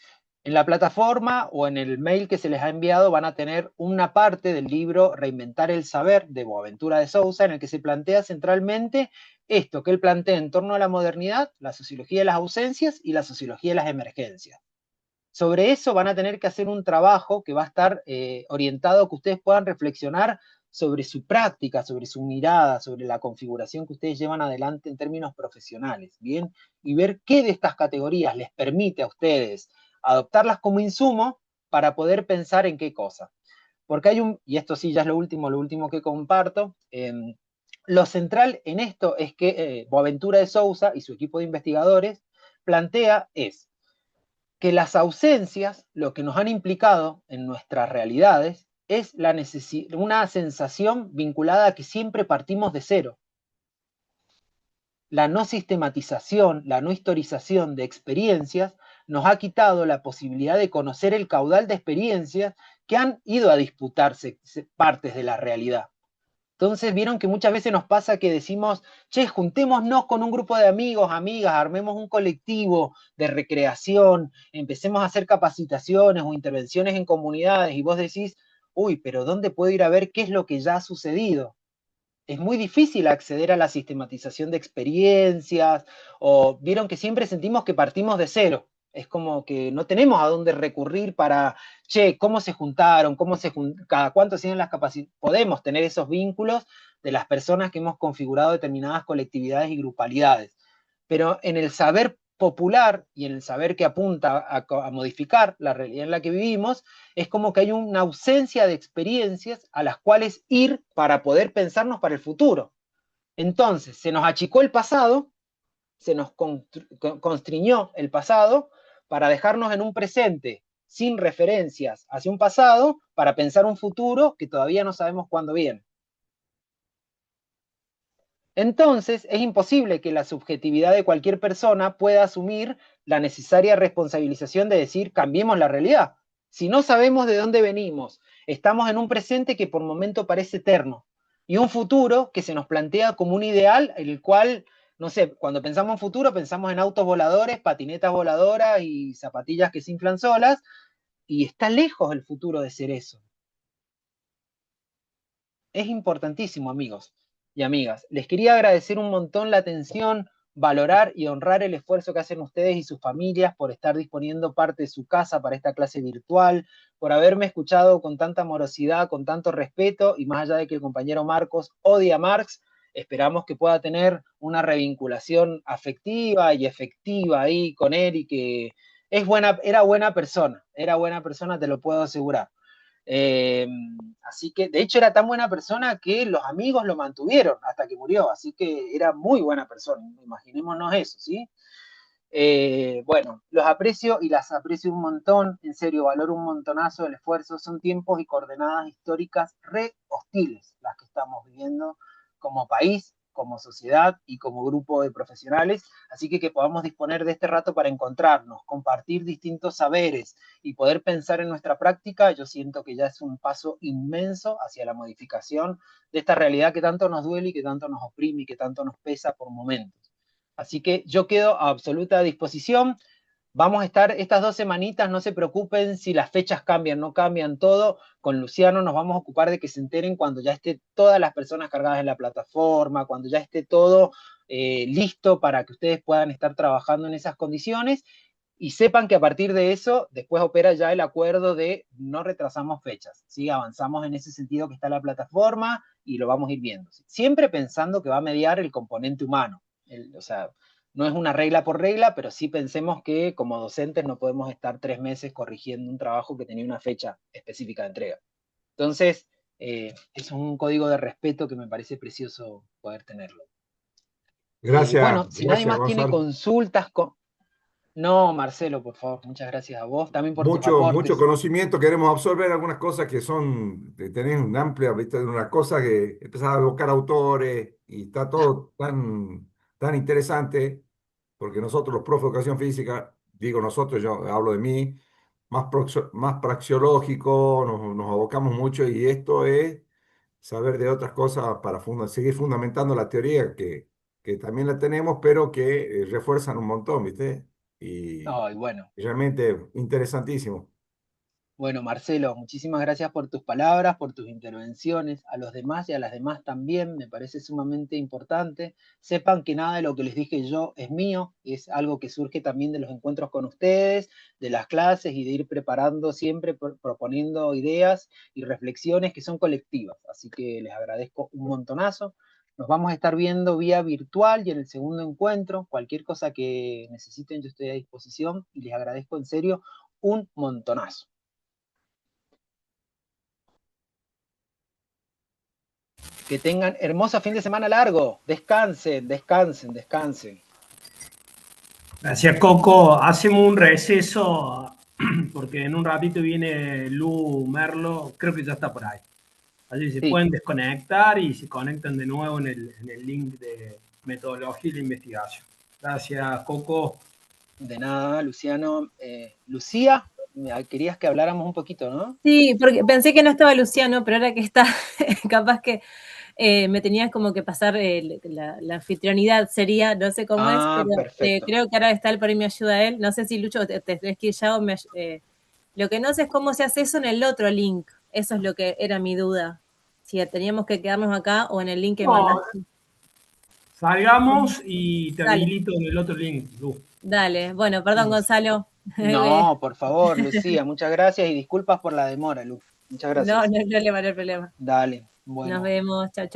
En la plataforma o en el mail que se les ha enviado van a tener una parte del libro Reinventar el Saber de Boaventura de Sousa, en el que se plantea centralmente esto que él plantea en torno a la modernidad, la sociología de las ausencias y la sociología de las emergencias. Sobre eso van a tener que hacer un trabajo que va a estar orientado a que ustedes puedan reflexionar sobre su práctica, sobre su mirada, sobre la configuración que ustedes llevan adelante en términos profesionales, ¿bien? Y ver qué de estas categorías les permite a ustedes adoptarlas como insumo para poder pensar en qué cosa. Porque hay y esto sí ya es lo último que comparto, lo central en esto es que Boaventura de Sousa y su equipo de investigadores plantea que las ausencias, lo que nos han implicado en nuestras realidades, es una sensación vinculada a que siempre partimos de cero. La no sistematización, la no historización de experiencias nos ha quitado la posibilidad de conocer el caudal de experiencias que han ido a disputarse partes de la realidad. Entonces vieron que muchas veces nos pasa que decimos, che, juntémonos con un grupo de amigos, amigas, armemos un colectivo de recreación, empecemos a hacer capacitaciones o intervenciones en comunidades y vos decís, uy, pero ¿dónde puedo ir a ver qué es lo que ya ha sucedido? Es muy difícil acceder a la sistematización de experiencias, o vieron que siempre sentimos que partimos de cero. Es como que no tenemos a dónde recurrir para, che, ¿cómo se juntaron? ¿Cada cuánto siguen las capacidades? Podemos tener esos vínculos de las personas que hemos configurado determinadas colectividades y grupalidades. Pero en el saber popular y en el saber que apunta a modificar la realidad en la que vivimos, es como que hay una ausencia de experiencias a las cuales ir para poder pensarnos para el futuro. Entonces, se nos achicó el pasado se nos constriñó el pasado para dejarnos en un presente sin referencias hacia un pasado para pensar un futuro que todavía no sabemos cuándo viene. Entonces, es imposible que la subjetividad de cualquier persona pueda asumir la necesaria responsabilización de decir, cambiemos la realidad. Si no sabemos de dónde venimos, estamos en un presente que por momento parece eterno, y un futuro que se nos plantea como un ideal, el cual, no sé, cuando pensamos en futuro pensamos en autos voladores, patinetas voladoras y zapatillas que se inflan solas, y está lejos el futuro de ser eso. Es importantísimo, amigos y amigas. Les quería agradecer un montón la atención, valorar y honrar el esfuerzo que hacen ustedes y sus familias por estar disponiendo parte de su casa para esta clase virtual, por haberme escuchado con tanta amorosidad, con tanto respeto, y más allá de que el compañero Marcos odia a Marx, esperamos que pueda tener una revinculación afectiva y efectiva ahí con él, y que era buena persona, te lo puedo asegurar. Así que, de hecho, era tan buena persona que los amigos lo mantuvieron hasta que murió, así que era muy buena persona, imaginémonos eso, ¿sí? Bueno, los aprecio y las aprecio un montón, en serio, valoro un montonazo el esfuerzo. Son tiempos y coordenadas históricas re hostiles las que estamos viviendo como país, como sociedad y como grupo de profesionales, así que podamos disponer de este rato para encontrarnos, compartir distintos saberes y poder pensar en nuestra práctica, yo siento que ya es un paso inmenso hacia la modificación de esta realidad que tanto nos duele y que tanto nos oprime y que tanto nos pesa por momentos. Así que yo quedo a absoluta disposición. Vamos a estar estas 2 semanitas, no se preocupen si las fechas cambian, no cambian todo. Con Luciano nos vamos a ocupar de que se enteren cuando ya esté todas las personas cargadas en la plataforma, cuando ya esté todo listo para que ustedes puedan estar trabajando en esas condiciones, y sepan que a partir de eso, después opera ya el acuerdo de no retrasamos fechas, ¿sí? Avanzamos en ese sentido que está la plataforma y lo vamos a ir viendo, ¿sí? Siempre pensando que va a mediar el componente humano, o sea, no es una regla por regla, pero sí pensemos que como docentes no podemos estar 3 meses corrigiendo un trabajo que tenía una fecha específica de entrega. Entonces, es un código de respeto que me parece precioso poder tenerlo. Gracias, bueno, si nadie gracias, más tiene Gonzalo. consultas... No, Marcelo, por favor, muchas gracias a vos, también por tus Mucho aportes. conocimiento, queremos absorber algunas cosas que son, tenés una amplia, ¿viste? Una cosa que empezás a buscar autores y está todo tan interesante, porque nosotros los profes de educación física, digo nosotros, yo hablo de mí, más praxeológico, nos abocamos mucho y esto es saber de otras cosas para seguir fundamentando la teoría que también la tenemos, pero que refuerzan un montón, ¿viste? Y Ay, bueno. realmente interesantísimo. Bueno, Marcelo, muchísimas gracias por tus palabras, por tus intervenciones. A los demás y a las demás también, me parece sumamente importante. Sepan que nada de lo que les dije yo es mío, es algo que surge también de los encuentros con ustedes, de las clases y de ir preparando siempre, proponiendo ideas y reflexiones que son colectivas. Así que les agradezco un montonazo. Nos vamos a estar viendo vía virtual y en el segundo encuentro. Cualquier cosa que necesiten, yo estoy a disposición y les agradezco en serio un montonazo. Que tengan hermoso fin de semana largo. Descansen, descansen, descansen. Gracias, Coco. Hacemos un receso porque en un ratito viene Lu Merlo, creo que ya está por ahí. Así se pueden desconectar y se conectan de nuevo en el link de metodología y la investigación. Gracias, Coco. De nada, Luciano. Lucía, querías que habláramos un poquito, ¿no? Sí, porque pensé que no estaba Luciano, pero ahora que está, capaz que me tenías como que pasar la anfitrionidad, sería, no sé cómo es, pero creo que ahora está el por ahí me ayuda a él. No sé si Lucho te es que ya lo que no sé es cómo se hace eso en el otro link. Eso es lo que era mi duda. Si teníamos que quedarnos acá o en el link que mandaste. Salgamos y te habilito en el otro link, Lu. Dale, bueno, perdón, Gonzalo. No, por favor, Lucía, muchas gracias y disculpas por la demora, Lu. Muchas gracias. No hay problema, no hay problema. Dale, bueno. Nos vemos, chao, chao.